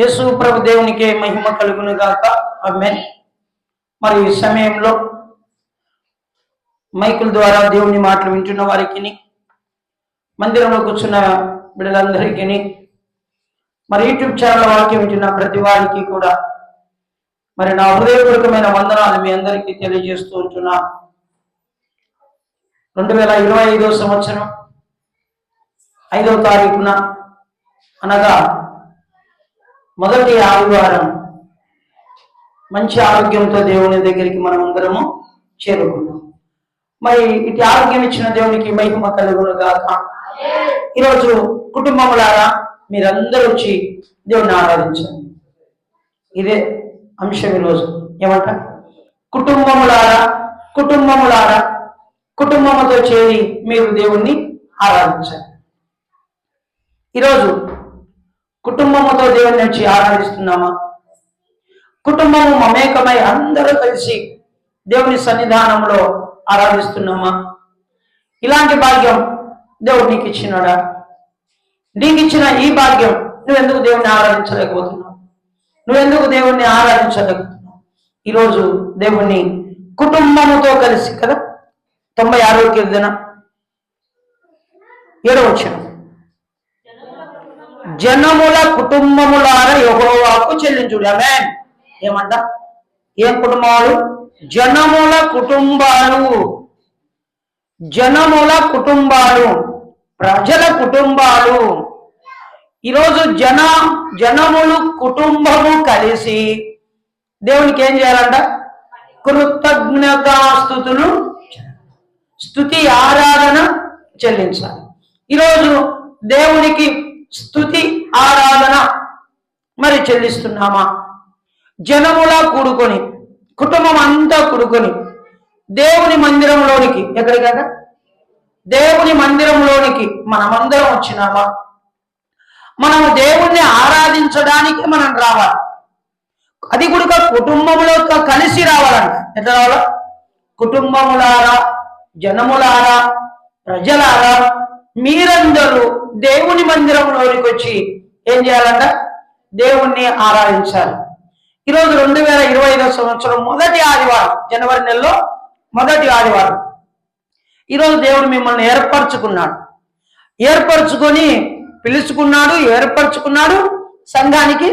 యేసు ప్రభు దేవునికి మహిమ కలుగును గాక. ఆమేన్. మరి ఈ సమయంలో మైకుల ద్వారా దేవుని మాటలు వింటున్న వారికి, మందిరంలో కూర్చున్న బిడ్డలందరికీ, మరి యూట్యూబ్ ఛానల్ వాక్యం వింటున్న ప్రతి వారికి కూడా మరి నా హృదయపూర్వకమైన వందనాలు మీ అందరికీ తెలియజేస్తూ ఉంటున్నా. 2025 సంవత్సరం 5వ తారీఖున అనగా మొదటి ఆదివారం మంచి ఆరోగ్యంతో దేవుని దగ్గరికి మనం అందరము చేరుకున్నాం. మరి ఇటు ఆరోగ్యం ఇచ్చిన దేవునికి మహిమ కలుగును గాక. ఈరోజు కుటుంబములారా మీరందరూ వచ్చి దేవుని ఆరాధించండి. ఇదే అంశం ఈరోజు. ఏమంట? కుటుంబములారా కుటుంబముతో చేరి మీరు దేవుణ్ణి ఆరాధించండి. ఈరోజు కుటుంబముతో దేవుని వచ్చి ఆరాధిస్తున్నామా? కుటుంబము మమేకమై అందరూ కలిసి దేవుని సన్నిధానంలో ఆరాధిస్తున్నామా? ఇలాంటి భాగ్యం దేవుడు నీకు ఇచ్చినాడా? నీకు ఇచ్చిన ఈ భాగ్యం నువ్వెందుకు దేవుణ్ణి ఆరాధించలేకపోతున్నావు? నువ్వెందుకు దేవుణ్ణి ఆరాధించలేకపోతున్నావు? ఈరోజు దేవుణ్ణి కుటుంబముతో కలిసి కదా. 96వ కీర్తన 7వ వచనం, జనముల కుటుంబములారా యెహోవాకు చెల్లించుడి. ఆమేన్. ఏమంట? ఏం కుటుంబాలు? జనముల కుటుంబాలు, ప్రజల కుటుంబాలు. ఈరోజు జనములు కుటుంబము కలిసి దేవునికి ఏం చేయాలంట? కృతజ్ఞతాస్తుతులు, స్తుతి ఆరాధన చెల్లించాలి. ఈరోజు దేవునికి స్తుతి ఆరాధన మరి చెల్లిస్తున్నామా? జనములా కూడుకొని, కుటుంబం అంతా కూడుకొని దేవుని మందిరంలోనికి, ఎక్కడికట? దేవుని మందిరంలోనికి మనమందరం వచ్చినామా? మనము దేవుణ్ణి ఆరాధించడానికి మనం రావాలి. అది కూడా కుటుంబములతో కలిసి రావాలంట. ఎట్లా రావాలా? కుటుంబములారా, జనములారా, ప్రజలారా మీరందరూ దేవుని మందిరంలోనికి వచ్చి ఏం చేయాలంట? దేవుణ్ణి ఆరాధించాలి. ఈరోజు 2025 సంవత్సరం మొదటి ఆదివారం, జనవరి నెలలో మొదటి ఆదివారం. ఈరోజు దేవుడు మిమ్మల్ని ఏర్పరచుకొని ఏర్పరచుకున్నాడు, సంఘానికి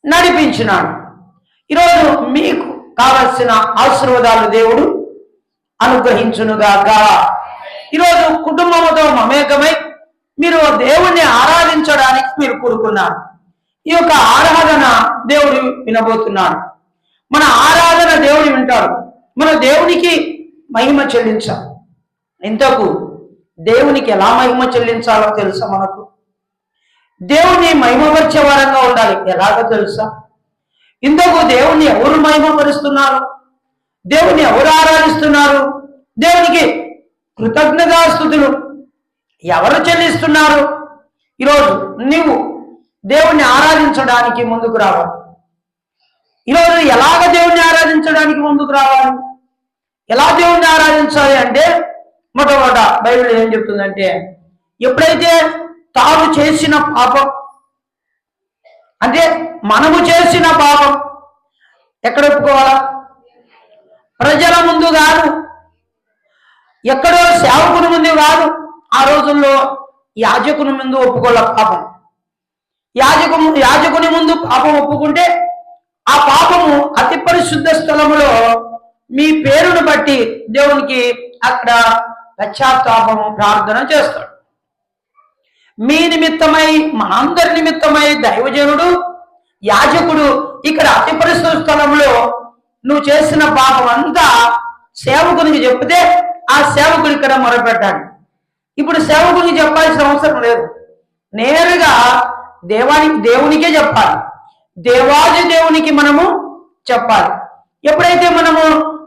నడిపించినాడు. ఈరోజు మీకు కావలసిన ఆశీర్వాదాలు దేవుడు అనుగ్రహించునుగాక. ఈరోజు కుటుంబముతో మమేకమై మీరు దేవుణ్ణి ఆరాధించడానికి మీరు కూడుకున్నారు. ఈ యొక్క ఆరాధన దేవుడు వినబోతున్నాడు. మన ఆరాధన దేవుడు వింటాడు. మన దేవునికి మహిమ చెల్లించాలి. ఇంతకు దేవునికి ఎలా మహిమ చెల్లించాలో తెలుసా? మనకు దేవుణ్ణి మహిమపరిచే వారంగా ఉండాలి. ఎలాగో తెలుసా? ఇంతకు దేవుణ్ణి ఎవరు మహిమపరుస్తున్నారు? దేవుణ్ణి ఎవరు ఆరాధిస్తున్నారు? దేవునికి కృతజ్ఞతాస్తుతులు ఎవరు చెల్లిస్తున్నారు? ఈరోజు నీవు దేవుణ్ణి ఆరాధించడానికి ముందుకు రావాలి. ఈరోజు ఎలాగ దేవుణ్ణి ఆరాధించడానికి ముందుకు రావాలి? ఎలా దేవుణ్ణి ఆరాధించాలి అంటే, మొట్టమొదట బైబిల్ ఏం చెప్తుందంటే, ఎప్పుడైతే తాను చేసిన పాపం, అంటే మనము చేసిన పాపం ఎక్కడ ఒప్పుకోవాలా? ప్రజల ముందు కాదు, ఎక్కడో సేవకుని ముందు కాదు. ఆ రోజుల్లో యాజకుని ముందు ఒప్పుకోవాలి పాపం. యాజకుని ముందు పాపం ఒప్పుకుంటే ఆ పాపము అతి పరిశుద్ధ స్థలములో మీ పేరును బట్టి దేవునికి అక్కడ పశ్చాత్తాపము ప్రార్థన చేస్తాడు. మీ నిమిత్తమై, మనందరి నిమిత్తమై దైవజనుడు, యాజకుడు ఇక్కడ అతి పరిశుద్ధ స్థలంలో నువ్వు చేసిన పాపం అంతా సేవకునికి చెప్తే ఆ సేవకుడు ఇక్కడ మొరపెట్టాడు. ఇప్పుడు సేవకునికి చెప్పాల్సిన అవసరం లేదు. నేరుగా దేవునికే చెప్పాలి. దేవాది దేవునికి మనము చెప్పాలి. ఎప్పుడైతే మనము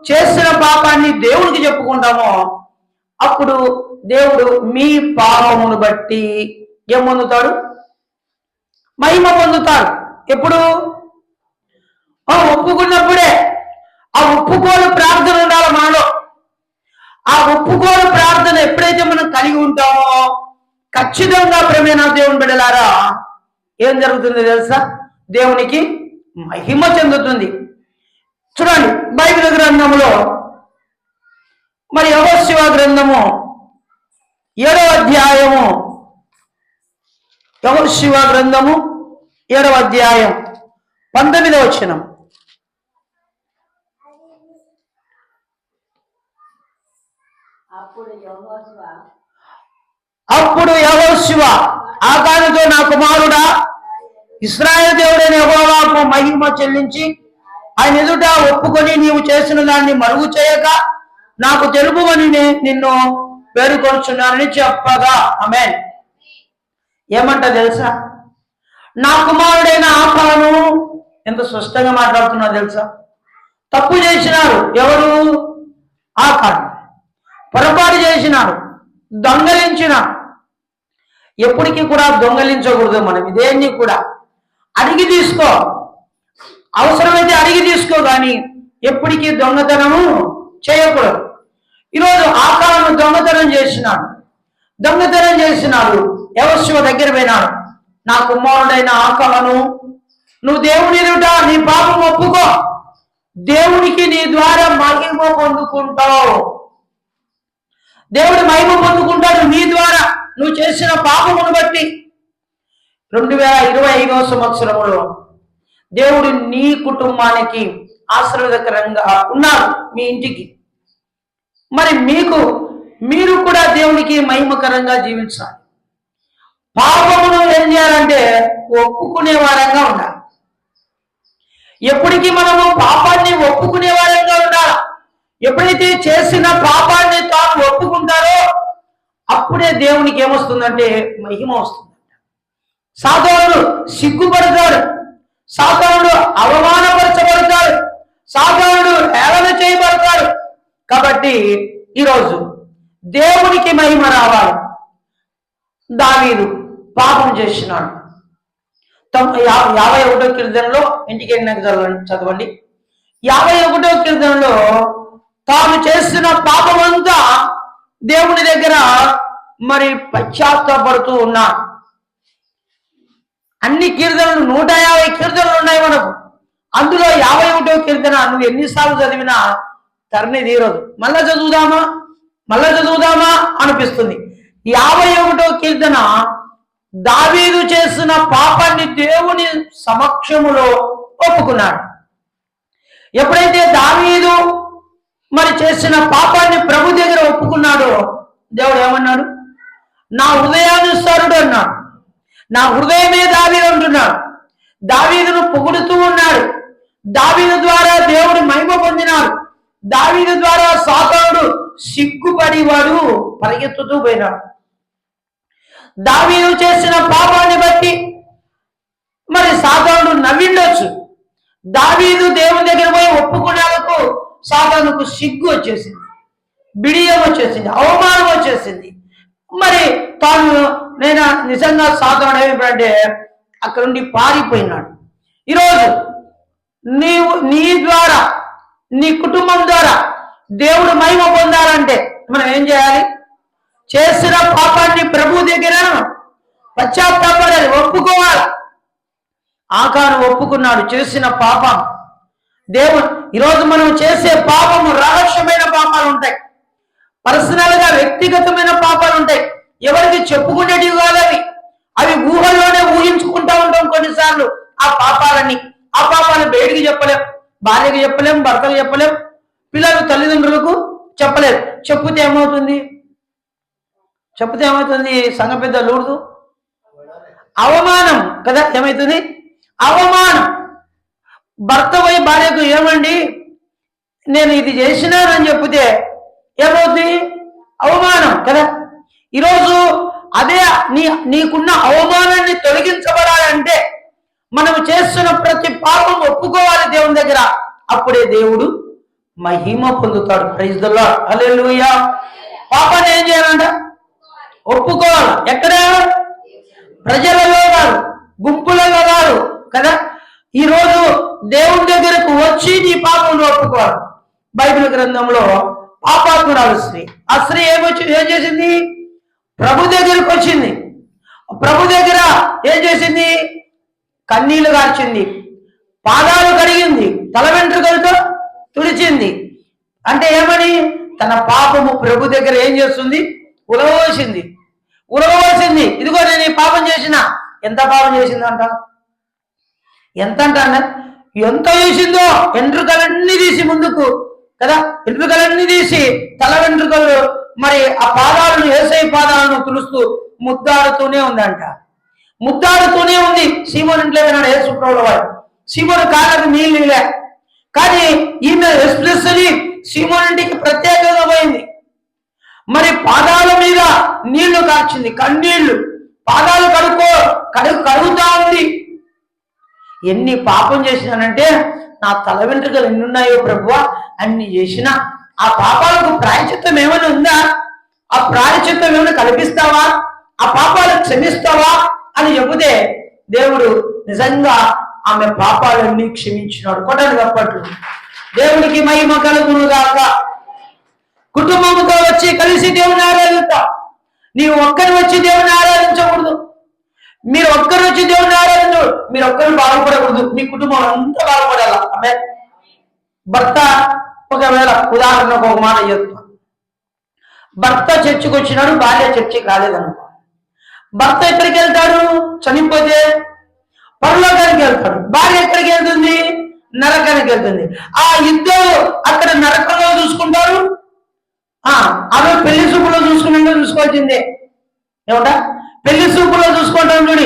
చేసిన పాపాన్ని దేవునికి చెప్పుకుంటామో అప్పుడు దేవుడు మీ పాపమును బట్టి ఏం పొందుతాడు? మహిమ పొందుతాడు. ఎప్పుడు? ఒప్పుకున్నప్పుడే. ఆ ఒప్పుకోలు ప్రార్థన ఉండాలి మనలో. ఆ ఒప్పుకోలు ప్రార్థన ఎప్పుడైతే మనం కలిగి ఉంటామో ఖచ్చితంగా ప్రేమైన దేవుని బిడ్డలారా ఏం జరుగుతుంది తెలుసా? దేవునికి మహిమ చెందుతుంది. చూడండి బైబిల్ గ్రంథంలో మరి యెహోషువ గ్రంథము 7వ అధ్యాయము, యెహోషువ గ్రంథము 7వ అధ్యాయం 19వ వచనం. అప్పుడు యెహోషువ ఆకానుతో, నా కుమారుడా, ఇశ్రాయేలు దేవుడైన యెహోవాకు మహిమ చెల్లించి ఆయన ఎదుట ఒప్పుకొని నీవు చేసిన దాన్ని మరుగు చేయక నాకు తెలుపుమని నిన్ను వేడుకొనుచున్నానని చెప్పగా. ఆమేన్. ఏమంట తెలుసా? నా కుమారుడైన ఆకాను, ఎంత స్పష్టంగా మాట్లాడుతున్నా తెలుసా? తప్పు చేసినారు ఎవరు? ఆకాను. పొరపాటు చేసినాడు, దొంగలించినాడు. ఎప్పటికీ కూడా దొంగలించకూడదు. మనం ఇదేన్ని కూడా అడిగి తీసుకో, అవసరమైతే అడిగి తీసుకో, కానీ ఎప్పటికీ దొంగతనము చేయకూడదు. ఈరోజు ఆకాను దొంగతనం చేసినాడు. యెహోషువ దగ్గర పోయినాడు. నా కుమారుడైన ఆకాను, నువ్వు దేవుని ఎదుట నీ పాపం ఒప్పుకో, దేవునికి నీ ద్వారా మహిమ పొందుకుంటావు. దేవుడు మహిమ పొందుకుంటాడు నీ ద్వారా, నువ్వు చేసిన పాపమును బట్టి. 2025వ సంవత్సరంలో దేవుడు నీ కుటుంబానికి ఆశీర్వాదకరంగా ఉన్నారు, మీ ఇంటికి. మరి మీరు కూడా దేవునికి మహిమకరంగా జీవించాలి. పాపమును ఏం చేయాలంటే ఒప్పుకునే వారంగా ఉండాలి. ఎప్పటికీ మనము పాపాన్ని ఒప్పుకునే వారంగా ఉండాలి. ఎప్పుడైతే చేసిన పాపాన్ని తాను ఒప్పుకుంటారో అప్పుడే దేవునికి ఏమొస్తుందంటే మహిమ వస్తుందంట. సాతానుడు సిగ్గుపడతాడు, సాతానుడు అవమానపరచబడతాడు, సాతానుడు హేళన చేయబడతాడు. కాబట్టి ఈరోజు దేవునికి మహిమ రావాలి. దావీదు పాపం చేసినాడు. 51వ కీర్తనలో, ఇంటికి వెళ్ళినాక చదవండి. 51వ కీర్తనలో తాను చేసిన పాపమంతా దేవుని దగ్గర మరి పశ్చాత్తాపడుతూ ఉన్నాడు. అన్ని కీర్తనలు 150 కీర్తనలు ఉన్నాయి మనకు. అందులో 51వ కీర్తన నువ్వు ఎన్నిసార్లు చదివినా తరణి తీరదు. మళ్ళా చదువుదామా అనిపిస్తుంది. 51వ కీర్తన దావీదు చేసిన పాపాన్ని దేవుని సమక్షములో ఒప్పుకున్నాడు. ఎప్పుడైతే దావీదు మరి చేసిన పాపాన్ని ప్రభు దగ్గర ఒప్పుకున్నాడో దేవుడు ఏమన్నాడు? నా హృదయానుసారుడు అన్నాడు. నా హృదయమే దావీదు అంటున్నాడు. దావీదును పొగుడుతూ ఉన్నాడు. దావీదు ద్వారా దేవుడు మహిమ పొందినాడు. దావీదు ద్వారా సాతానుడు సిగ్గుపడి వాడు పరిగెత్తుతూ పోయినాడు. దావీదు చేసిన పాపాన్ని బట్టి మరి సాతానుడు నవ్విండొచ్చు. దావీదు దేవుని దగ్గర పోయి ఒప్పుకున్నందుకు సాతానుకు సిగ్గు వచ్చేసింది, బిడియం వచ్చేసింది, అవమానం వచ్చేసింది. మరి తాను నేను నిజంగా సాతానుడు ఏమిటంటే అక్కడ నుండి పారిపోయినాడు. ఈరోజు నీ ద్వారా, నీ కుటుంబం ద్వారా దేవుడు మహిమ పొందాలంటే మనం ఏం చేయాలి? చేసిన పాపాన్ని ప్రభు దగ్గర పశ్చాత్తాపడాలి, ఒప్పుకోవాలి. ఆకాను ఒప్పుకున్నాడు చేసిన పాపం. దేవుడు ఈరోజు మనం చేసే పాపము రహస్యమైన పాపాలు ఉంటాయి, పర్సనల్ గా వ్యక్తిగతమైన పాపాలు ఉంటాయి. ఎవరికి చెప్పుకునేటివి కాదు అవి ఊహల్లోనే ఊహించుకుంటా ఉంటాం కొన్నిసార్లు ఆ పాపాలను బయటికి చెప్పలేం, భార్యకి చెప్పలేం, భర్తకు చెప్పలేం, పిల్లలు తల్లిదండ్రులకు చెప్పలేదు. చెప్తే ఏమవుతుంది? సంఘ పెద్ద లూడదు, అవమానం కదా. ఏమవుతుంది? అవమానం. భర్త పోయి భార్యకు ఏమండి నేను ఇది చేసినానని చెప్తే ఏమవుతుంది? అవమానం కదా. ఈరోజు అదే నీకున్న అవమానాన్ని తొలగించబడాలంటే మనం చేస్తున్న ప్రతి పాపం ఒప్పుకోవాలి దేవుని దగ్గర. అప్పుడే దేవుడు మహిమ పొందుతాడు. ప్రైజ్ ది లార్డ్, హల్లెలూయా. పాపాన్ని ఏం చేయాలంట? ఒప్పుకోవాలి. ఎక్కడ? ప్రజలలో కాదు, గుంపులలో కాదు కదా. ఈరోజు దేవుని దగ్గరకు వచ్చి నీ పాపం ఒప్పుకోవాలి. బైబిల్ గ్రంథంలో పాపాత్మురాలు స్త్రీ, ఆ స్త్రీ ఏం చేసింది? ప్రభు దగ్గరకు వచ్చింది. ప్రభు దగ్గర ఏం చేసింది? కన్నీళ్లు కార్చింది, పాదాలు కడిగింది, తల వెంట్రుకలతో తుడిచింది. అంటే ఏమని? తన పాపము ప్రభు దగ్గర ఏం చేస్తుంది? ఉలవోసింది. ఇదిగో నేను ఈ పాపం చేసిన. ఎంత పాపం చేసిందంట? ఎంత ఎంత చేసిందో? వెంట్రుకలన్నీ తీసి ముందుకు కదా, వెంట్రుకలన్నీ తీసి తల వెంట్రుకలు మరి ఆ పాదాలను, యేసయ్య పాదాలను తులుస్తూ ముద్దాడుతూనే ఉంది. సీమోను ఇంట్లో విన్నాడు యేసు ప్రభువు వారు. సీమోను కాళ్ళకు నీళ్ళే, కానీ ఈమె ఎస్పెషల్లీ సీమోను ఇంటికి ప్రత్యేకంగా పోయింది. మరి పాదాల మీద నీళ్లు కార్చింది, కన్నీళ్లు, పాదాలు కడుగుతా ఉంది. ఎన్ని పాపం చేసినానంటే, నా తల వెంట్రుకలు ఎన్ని ఉన్నాయో ప్రభువా, అన్ని చేసినా ఆ పాపాలకు ప్రాయశ్చిత్తం ఏమైనా ఉందా? ఆ ప్రాయశ్చిత్తం ఏమైనా కల్పిస్తావా? ఆ పాపాలను క్షమిస్తావా అని చెబితే దేవుడు నిజంగా ఆమె పాపాలన్నీ క్షమించినాడు. కొట్టను కప్పట్లు. దేవునికి మహిమ కలుగునుగాక. కుటుంబంతో వచ్చి కలిసి దేవుని ఆరాధిస్తా. నీవు ఒక్కరు వచ్చి దేవుని ఆరాధించకూడదు. మీరు ఒక్కరు వచ్చి దేవుని ఆరాధించకూడదు. మీరు ఒక్కరు బాగుపడకూడదు. మీ కుటుంబం అంతా బాగుపడాలా. ఆమె భర్త ఒకవేళ ఉదాహరణకు ఒక మాట చెప్తా. భర్త చర్చికి వచ్చినాడు, భార్య చర్చికి రాలేదనుకో. భర్త ఎక్కడికి వెళ్తాడు? చనిపోతే పరలోకానికి వెళ్తాడు. భార్య ఎక్కడికి వెళ్తుంది? నరకానికి వెళ్తుంది. ఆ ఇద్దరు అక్కడ నరకంలో చూసుకుంటారు. ఆమె పెళ్లి చూపులో చూసుకోవాల్సిందే. ఏమంటా? పెళ్లి చూపులో చూసుకుంటాం చూడి,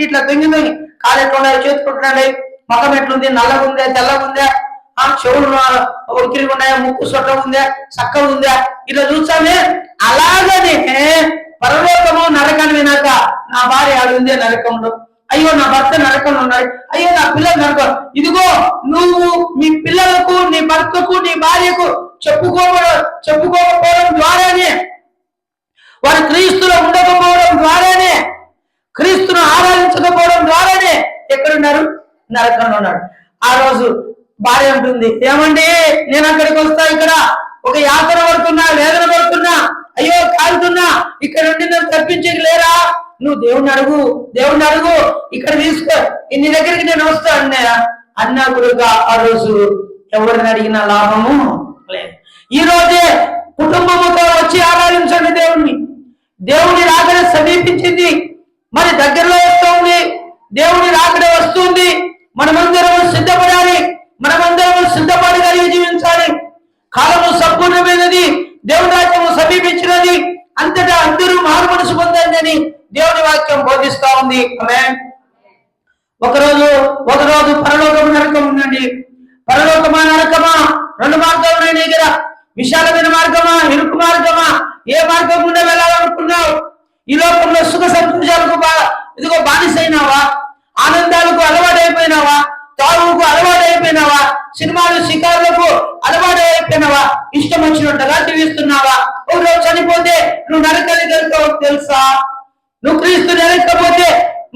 ఇట్లా తొంగి కాలు ఎట్లున్నాయి, చేతుకుంటున్నాయి, మకం ఎట్లుంది, నల్లగా ఉందా, తెల్లగా ఉందా, చెవులు ఉక్కిరిగా ఉన్నాయా, ముక్కు సొట్ట ఉందా, చక్కగా ఉందా, ఇట్లా చూస్తామే. అలాగనే పరలోకము నరకాన్ని వినాక నా భార్య ఆడుందే నరకంలో, అయ్యో నా భర్త నరకంలో ఉన్నాడు, అయ్యో నా పిల్లలు నరకం. ఇదిగో నువ్వు మీ పిల్లలకు, నీ భర్తకు, నీ భార్యకు చెప్పుకోకపోవడం ద్వారానే, వారు క్రీస్తులో ఉండకపోవడం ద్వారానే, క్రీస్తును ఆరాధించకపోవడం ద్వారానే ఎక్కడున్నారు? నరకంలో ఉన్నాడు. ఆ రోజు భార్య అంటుంది, ఏమండి నేను అక్కడికి వస్తా, ఇక్కడ ఒక యాతన పడుతున్నా, వేదన పడుతున్నా, అయ్యో కాలుతున్నా, ఇక్కడ నుండి నన్ను తప్పించేది లేరా? నువ్వు దేవుణ్ణి అడుగు, ఇక్కడ తీసుకో, నీ దగ్గరికి నేను వస్తా అన్నా కూడా ఆ రోజు ఎవరిని అడిగిన లాభము లేదు. ఈ రోజే కుటుంబముతో వచ్చి ఆరాధించండి దేవుణ్ణి. దేవుని రాకడ సమీపించింది, మరి దగ్గరలో వస్తుంది. దేవుని రాకడ వస్తుంది. మనమందరం సిద్ధపడాలి. మనమందరం సిద్ధపడగలిగి జీవించాలి. కాలము సంపూర్ణమైనది, దేవుని రాజ్యము సమీపించినది, అంతటా అందరూ మారు మనసు పొందండి దేవుని వాక్యం బోధిస్తా ఉంది. ఒకరోజు పరలోకము నరకం ఉందండి. పరలోకమా నరకమా? రెండు మార్గాలు ఉన్నాయి నీ దగ్గర. విశాలమైన మార్గమా, ఇరుకు మార్గమా? ఏ మార్గం గుండా వెళ్ళాలనుకున్నావు? ఈ లోకంలో సుఖ సంతోషాలకు ఇదిగో బానిసైనావా? ఆనందాలకు అలవాటైపోయినావా? తాగుకు అలవాటైపోయినావా? సినిమాలు షికారులకు అలవాటైపోయినావా? ఇష్టం వచ్చినట్టుగా జీవిస్తున్నావా? ఒక రోజు చనిపోతే నువ్వు నరకానికి వెళ్తావు తెలుసా? నువ్వు క్రీస్తు నరకపోతే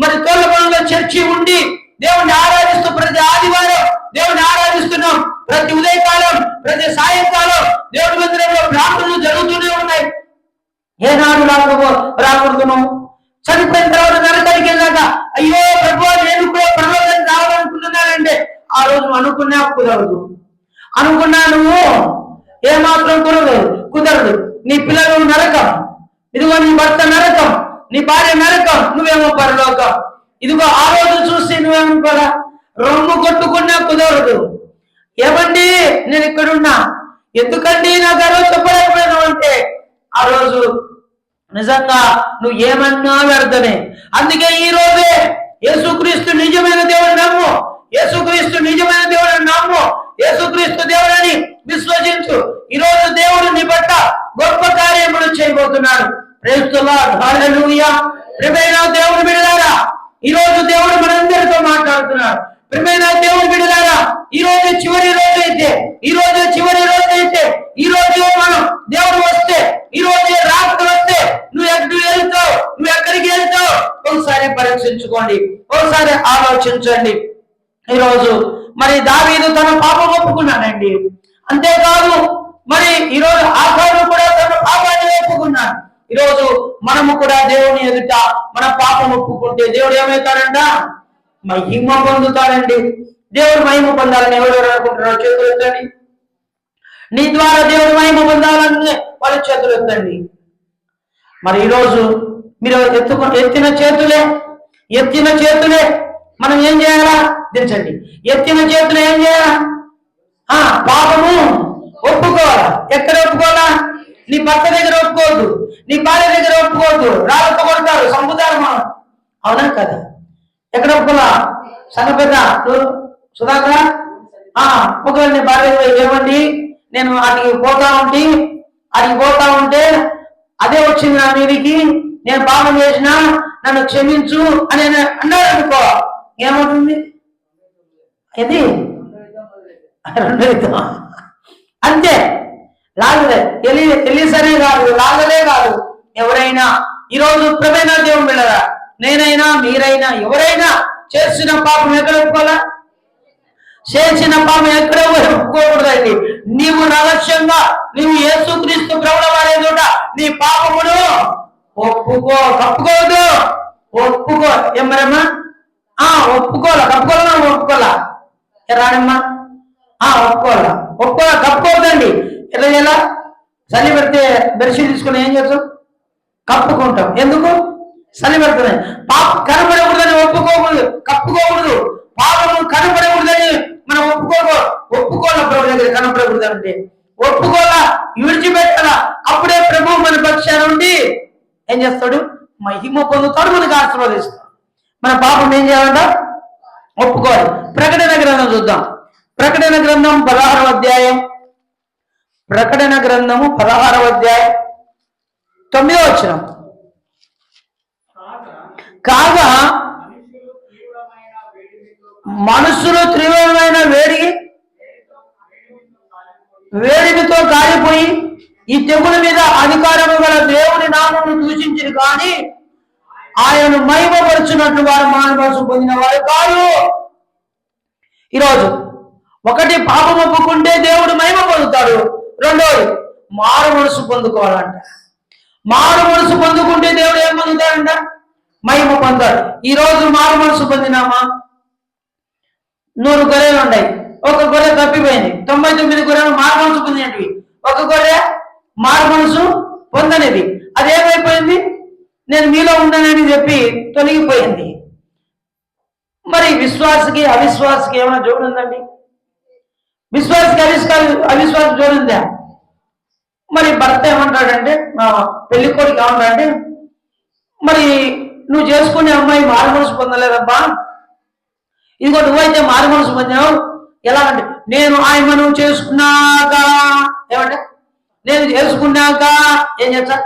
మరి తోలపల్లిలో చర్చి ఉండి దేవుణ్ణి ఆరాధిస్తూ ప్రతి ఆదివారం దేవుణ్ణి ఆరాధిస్తున్నాం. ప్రతి ఉదయకాలం, ప్రతి సాయంకాలం దేవుడి మందిరంలో ప్రార్థనలు జరుగుతూనే ఉన్నాయి. ఏనాడు రాకూడదును? చనిపోయిన తర్వాత నరకానికి వెళ్ళాక అయ్యో ప్రభువా నేను కూడా పరలోకానికి రావాలనుకుంటున్నానంటే ఆ రోజు అనుకున్నా కుదరదు. అనుకున్నా నువ్వు ఏమాత్రం కుదరదు. నీ పిల్లలు నరకం, ఇదిగో నీ భర్త నరకం, నీ భార్య నరకం, నువ్వేమో పరలోకం. ఇదిగో ఆ రోజు చూసి నువ్వేమో కూడా రొమ్ము కొట్టుకున్నా కుదరదు. ఏమండి నేను ఇక్కడున్నా, ఎందుకండి నాకు ఆ రోజు చెప్పలేకపోయినా అంటే ఆ రోజు నిజంగా నువ్వు ఏమన్నా వ్యర్థమే. అందుకే ఈ రోజే యేసుక్రీస్తు నిజమైన దేవుడు నమ్ము, యేసుక్రీస్తు నిజమైన దేవుడు నమ్ము, యేసుక్రీస్తు దేవుడని విశ్వసించు. ఈ రోజు దేవుడు నీ పట్ల గొప్ప కార్యములు చేయబోతున్నాడు. ప్రైజ్ ది లార్డ్, హల్లెలూయా. ప్రియమైన దేవుని బిడ్డలారా, ఈ రోజు దేవుడు మనందరితో మాట్లాడుతున్నాడు. ప్రియమైన దేవుని బిడ్డలారా, ఈ రోజు చివరి రోజు అయితే ఈ రోజు మనం దేవుడు వస్తే, ఈ రోజు రాత్రి వస్తే నువ్వు ఎక్కడికి వెళ్తావు ఒకసారి పరీక్షించుకోండి, ఒకసారి ఆలోచించండి. ఈరోజు మరి దావీదు తన పాపం ఒప్పుకున్నాడండి. అంతేకాదు మరి ఈరోజు ఆఖరు కూడా తన పాపాన్ని ఒప్పుకున్నాడు. ఈరోజు మనము కూడా దేవుని ఎదుట మన పాపం ఒప్పుకుంటే దేవుడు ఏమవుతాడంట? మహిమ పొందుతాడండి. దేవుడు మహిమ పొందాలని ఎవరెవరు అనుకుంటున్నారో చేతులు ఎత్తండి. నీ ద్వారా దేవుడు మహిమ పొందాలని వాళ్ళ చేతులు ఎత్తండి. మరి ఈరోజు మీరు ఎత్తిన చేతులే మనం ఏం చేయాలా దించండి. ఎత్తిన చేతులు ఏం చేయాలా? పాపము ఒప్పుకోవాలా. ఎక్కడ ఒప్పుకోవాలా? నీ భర్త దగ్గర ఒప్పుకోవద్దు, నీ భార్య దగ్గర ఒప్పుకోవద్దు. రాళ్ళతో కొడతారు, చంపుతారు మనం. అవునా కదా? ఎక్కడ ఒప్పుకోవాలా? సంగపెద్ద సుధాకర్, ఒకవేళ నీ భార్య ఏమండి నేను అడిగి పోతా ఉంటే అదే వచ్చింది నా మీదికి, నేను పాపం చేసినా నన్ను క్షమించు అని అన్నాడు అనుకో, ఏమవుతుంది? ఇది రెండో అంతే. లాగలే ఎలిసనే కాదు, లాగలే కాదు. ఎవరైనా ఈరోజు ప్రభైనా దేవుని బిడ్డరా, నేనైనా మీరైనా ఎవరైనా చేసిన పాపం ఎక్కడ ఒప్పుకోవాలా? చేసిన పాపం ఎక్కడ ఒప్పుకోకూడదండి. నీవు రహస్యంగా నీవు యేసుక్రీస్తు ప్రభుల వారి ఎదుట నీ పాపమును కప్పుకోవద్దు. ఒప్పుకో. ఏమరమ్మా? ఒప్పుకోవాలా రానమ్మా? ఒప్పుకోవాలా కప్పుకోవద్దండి. ఎట్లా చేయాలా? చలి పెడితే బెర్షీ తీసుకుని ఏం చేస్తాం? కప్పుకుంటాం. ఎందుకు? చలి పెడుతున్నాయి. పాపం కనపడకూడదని కప్పుకోకూడదు. పాపము కనపడకూడదని మనం ఒప్పుకోవాలా. ప్రభు దగ్గర కనపడకూడదంటే ఒప్పుకోవాలా, విడిచిపెట్టాలా. అప్పుడే ప్రభు మన పక్షాన నుండి ఏం చేస్తాడు? మహిమ పొందుతాడు, మనకు ఆశీర్వదిస్తాడు. మన పాపం ఏం చేయాలంట? ఒప్పుకోవాలి. ప్రకటన గ్రంథం చూద్దాం. ప్రకటన గ్రంథం 16వ అధ్యాయం. ప్రకటన గ్రంథము 16వ అధ్యాయం 9వ వచనం. కాగా మనుషులు తీవ్రమైన వేడిమితో కాలిపోయి ఈ తెగుల మీద అధికారము గల దేవుని నామమును దూషించిరు కానీ ఆయనను మహిమపరుచున్నట్లు వారు మారు మనసు పొందిన వారు కాదు. ఈరోజు ఒకటి, పాపం ఒప్పుకుంటే దేవుడు మహిమ పొందుతాడు. రెండోది, మారు మనసు పొందుకోవాలంట. మారు మనసు పొందుకుంటే దేవుడు ఏం పొందుతాడంట? మహిమ పొందుతాడు. ఈ రోజు మారు మనసు పొందినామా? 100 గొర్రెలు ఉన్నాయి, ఒక గొర్రె తప్పిపోయింది. 99 గొర్రెలు మారు మనసు పొందినవి, ఒక గొర్రె మారు మనసు పొందనిది. అదేమైపోయింది? నేను మీలో ఉన్నానని చెప్పి తొలగిపోయింది. మరి విశ్వాసకి అవిశ్వాసకి ఏమైనా జోడుందండి? విశ్వాసకి అవిశ్వాస జోడుందా? మరి భర్త ఏమంటాడంటే, పెళ్లి కొడుకు ఏమంటాడంటే, మరి నువ్వు చేసుకునే అమ్మాయి మారు మనసు పొందలేదబ్బా, ఇదిగో నువ్వైతే మారు మనసు పొందావు. ఎలాగంటే, నేను ఆయనను చేసుకున్నాక ఏమంటే, నేను చేసుకున్నాక ఏం చేస్తా?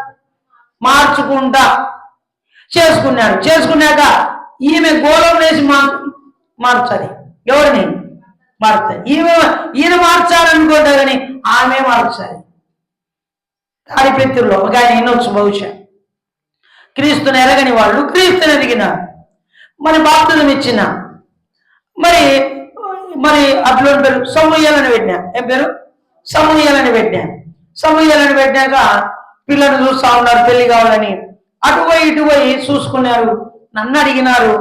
మార్చుకుంటా. చేసుకున్నాక ఈమె గోళం వేసి మార్చాలి. ఎవరిని మార్చాలి? ఈయన మార్చాలనుకుంటా కానీ ఆమె మార్చాలి. తాడిపెత్తుల్లో ఒక ఆయన వినొచ్చు బహుశా, క్రీస్తుని ఎరగని వాళ్ళు క్రీస్తుని ఎరిగినారు, మరి బాప్తిజం ఇచ్చిన, మరి అట్లా పేరు సమూయేలని పెట్టినా. ఏం పేరు? సమూయేలని పెట్టినాక పిల్లలు చూస్తా ఉన్నారు పెళ్లి కావాలని. అటు పోయి చూసుకున్నారు, నన్ను అడిగినారు.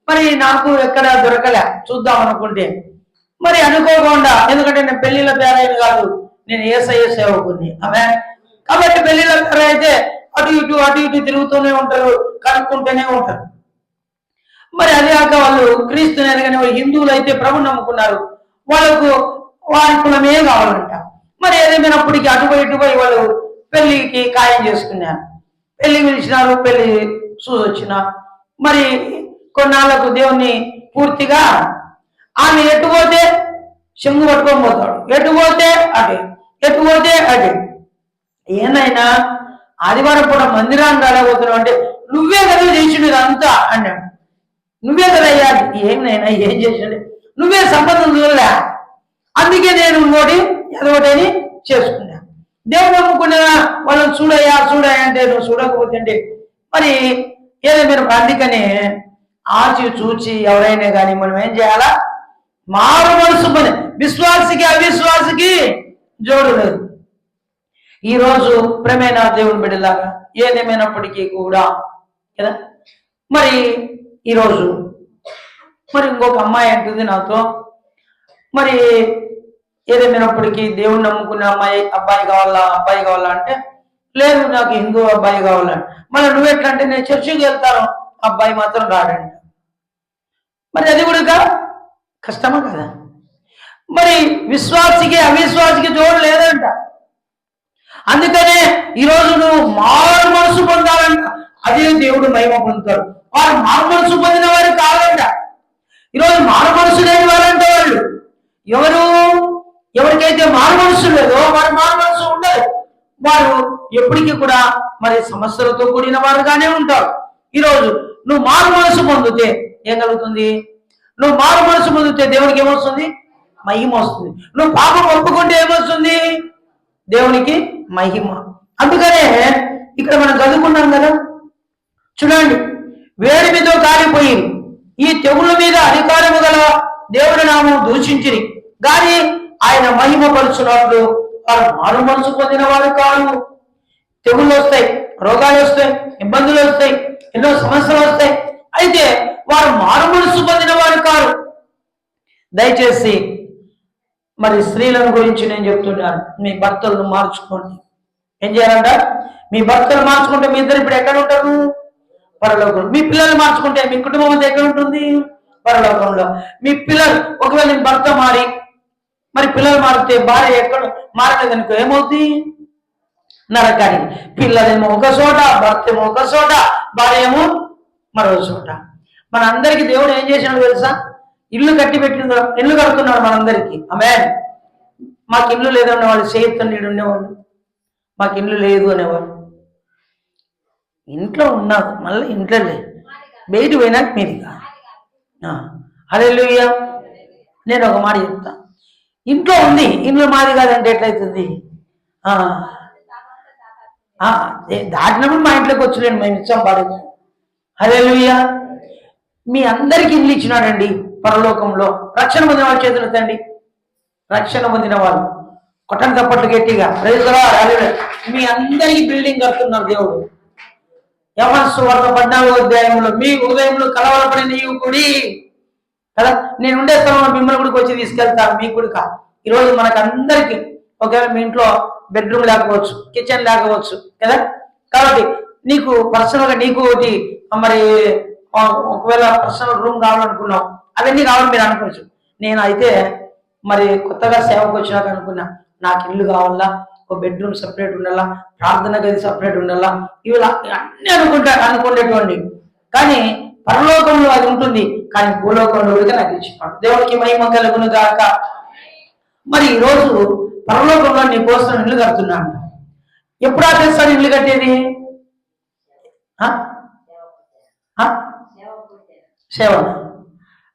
మరి నాకు ఎక్కడ దొరకలే చూద్దాం అనుకుంటే, మరి అనుకోకుండా, ఎందుకంటే నేను పెళ్లిళ్ళ పేరైన కాదు, నేను యేసయ్య సేవకుని. ఆమె కాబట్టి పెళ్లిళ్ళ పేర అయితే అటు ఇటు తిరుగుతూనే ఉంటారు, కనుక్కుంటూనే ఉంటారు. మరి అది కాక వాళ్ళు క్రీస్తుని ఎరగని వాళ్ళు హిందువులు అయితే ప్రభుని నమ్ముకున్నారు, వాళ్ళకు వారి కులమే కావాలంట. మరి ఏదేమైనప్పటికీ అటు పోయి వాళ్ళు పెళ్లికి ఖాయం చేసుకున్నారు. పెళ్లి పిలిచినారు, పెళ్లి చూసొచ్చిన. మరి కొన్నాళ్లకు దేవుణ్ణి పూర్తిగా ఆమె ఎటు పోతే చెంగు పట్టుకొని పోతాడు, ఎటు పోతే అటే. ఏనైనా ఆదివారం పూట మందిరాన్ని రాలేకపోతున్నావు అంటే నువ్వే కదా చేసినది అంతా అన్నాడు. నువ్వే కదా అయ్యా, ఏమైనా ఏం చేసినది, నువ్వే సంబంధం చూడలే, అందుకే నేను ఎదొకటని చేసుకున్నా. దేవుడు నమ్ముకున్నా వాళ్ళని చూడయ్యా అంటే నువ్వు చూడకపోతే అంటే మరి ఏదేమైనా. అందుకని ఆచి చూచి ఎవరైనా కానీ మనం ఏం చేయాలా? మారు మనసు పని. విశ్వాసికి అవిశ్వాసికి జోడు లేదు. ఈరోజు ప్రేమైన దేవుని బిడ్డలాగా ఏదేమైనప్పటికీ కూడా కదా, మరి ఈరోజు మరి ఇంకొక అమ్మాయి అంటుంది నాతో, మరి ఏదేమైనప్పటికీ దేవుణ్ణి నమ్ముకునే అబ్బాయి కావాలా అంటే, లేదు నాకు హిందూ అబ్బాయి కావాలంటే. మళ్ళీ నువ్వెట్లా అంటే, నేను చర్చికి వెళ్తాను, అబ్బాయి మాత్రం రాడంట. మరి అది కూడా కష్టమా కదా? మరి విశ్వాసికి అవిశ్వాసికి జోడు లేదంట. అందుకనే ఈరోజు నువ్వు మారు మనసు పొందాలంట, అదే దేవుడు మహిమ పొందుతాడు. వారు మారు మనసు పొందిన వారు కాదంట. ఈరోజు మారు మనసు లేని వారంటే వాళ్ళు ఎవరికైతే మారు మనసు లేదో వారు మారు మనసు ఉండదు. వారు ఎప్పటికీ కూడా మరి సమస్యలతో కూడిన వారుగానే ఉంటారు. ఈరోజు నువ్వు మారు మనసు పొందితే ఏం కలుగుతుంది? నువ్వు మారు మనసు పొందితే దేవునికి ఏమొస్తుంది? మహిమ వస్తుంది. నువ్వు పాపం ఒప్పుకుంటే ఏమొస్తుంది? దేవునికి మహిమ. అందుకనే ఇక్కడ మనం చదువుకున్నాం కదా, చూడండి, వేడి మీద కాలిపోయి ఈ తెగుళ్ళ మీద అధికారము గల దేవుడి నామం దూషించిరి కానీ ఆయన మహిమ పరుచున్నట్లు వారు మారు మనసు పొందిన వారు కాదు. తెగుళ్ళు వస్తాయి, రోగాలు వస్తాయి, ఇబ్బందులు వస్తాయి, ఎన్నో సమస్యలు వస్తాయి. అయితే వారు మారు మనసు పొందిన వారు కాదు. దయచేసి మరి స్త్రీలను గురించి నేను చెప్తున్నాను, మీ భర్తలను మార్చుకోండి. ఏం చేయాలంట? మీ భర్తలు మార్చుకుంటే మీ ఇద్దరు ఇప్పుడు ఎక్కడ ఉంటారు? పరలోకంలో. మీ పిల్లలు మార్చుకుంటే మీ కుటుంబం అంతా ఎక్కడ ఉంటుంది? పరలోకంలో. మీ పిల్లలు ఒకవేళ నీ భర్త మరి పిల్లలు మారితే భార్య ఎక్కడ మారలేదనుకో ఏమవుతుంది? నరకానికి. పిల్లలేమో ఒక చోట, భర్త ఏమో ఒక చోట, భార్య ఏమో మరో చోట. మన అందరికీ దేవుడు ఏం చేసినాడు తెలుసా? ఇల్లు ఇల్లు కడుతున్నాడు మనందరికీ. ఆమేన్. మాకు ఇల్లు లేదన్న వాళ్ళు చేతులు నీడు ఉండేవాళ్ళు, మాకు ఇల్లు లేదు అనేవాళ్ళు. ఇంట్లో ఉన్నావు, మళ్ళీ ఇంట్లో లేదు, బయట పోయినాక మీదిగా. హల్లెలూయా. నేను ఒక మాట చెప్తా, ఇంట్లో ఉంది, ఇల్లు మాది కాదంటే ఎట్లయితుంది? దాటినప్పుడు మా ఇంట్లోకి వచ్చలేండి, మేము ఇచ్చాం పాడకు. హల్లెలూయా. మీ అందరికీ ఇల్లు ఇచ్చినాడండి పరలోకంలో. రక్షణ పొందిన వాళ్ళ చేతులు ఎత్తండి. రక్షణ పొందిన వాళ్ళు కొట్టని తప్పట్లు గట్టిగా. మీ అందరికీ బిల్డింగ్ కడుతున్నారు దేవుడు. యోహాను సువార్త 14వ అధ్యాయంలో మీ ఉదయంలో కలవరపడిన యువకుడి కదా, నేను ఉండే స్థలంలో మిమ్మల్ని కూడా వచ్చి తీసుకెళ్తాను. మీకు కూడా ఈరోజు మనకు అందరికీ ఒకవేళ మీ ఇంట్లో బెడ్రూమ్ లేకపోవచ్చు, కిచెన్ లేకపోవచ్చు కదా, కాబట్టి నీకు పర్సనల్గా నీకు ఒకటి మరి ఒకవేళ పర్సనల్ రూమ్ కావాలనుకున్నావు, అవన్నీ కావాలని మీరు అనుకోవచ్చు. నేను అయితే మరి కొత్తగా సేవకు వచ్చినాక అనుకున్నా, నాకు ఇల్లు కావాలా, ఒక బెడ్రూమ్ సపరేట్ ఉండాలా, ప్రార్థన గది సపరేట్ ఉండాలా, ఇవి అన్నీ అనుకునేటువంటి. కానీ పరలోకంలో అది ఉంటుంది, కానీ భూలోకంలో కూడా నాకు ఇచ్చినాడు. దేవుడికి మహిమ కలుగును గాక. మరి ఈరోజు పరలోకంలో నీ కోసం ఇల్లు కడుతున్నాను. ఎప్పుడు ఆపేస్తాడు ఇల్లు కట్టేది? సేవన.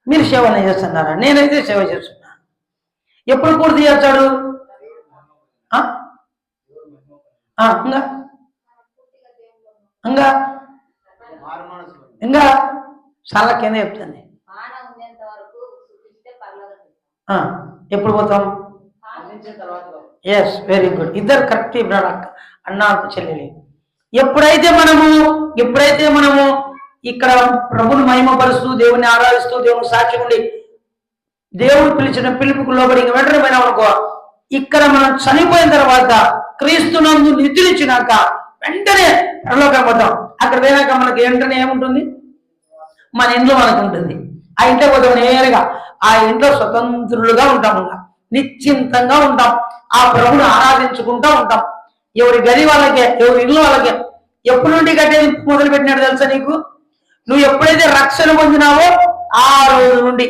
మీరు సేవన చేస్తున్నారా? నేనైతే సేవ చేస్తున్నా. ఎప్పుడు పూర్తి చేస్తాడు? ఇంకా చాలా కింద చెప్తుంది. ఎప్పుడు పోతాం? Yes, very good. ఇద్దరు కరెక్ట్ అన్న చెల్లెలి. ఎప్పుడైతే మనము ఇక్కడ ప్రభుని మహిమపరుస్తూ దేవుని ఆరాధిస్తూ దేవుని సాక్షి ఉండి దేవుడు పిలిచిన పిలుపుకు లోబడి వెంటనే పోయినాం అనుకో, ఇక్కడ మనం చనిపోయిన తర్వాత క్రీస్తునందు నిద్రించినాక వెంటనే పరలోకం పోతాం. అక్కడ పోయినాక మనకి వెంటనే ఏముంటుంది? మన ఇంట్లో మనకు ఉంటుంది. ఆ ఇంట్లో పోతాం నేరుగా. ఆ ఇంట్లో స్వతంత్రులుగా ఉంటాం, నిశ్చింతంగా ఉంటాం, ఆ ప్రభుని ఆరాధించుకుంటూ ఉంటాం. ఎవరి గది వాళ్ళకే, ఎవరి ఇల్లు వాళ్ళకే. ఎప్పటి నుండి కట్టేది మొదలు పెట్టినాడు తెలుసా నీకు? నువ్వు ఎప్పుడైతే రక్షణ పొందినావో ఆ రోజు నుండి.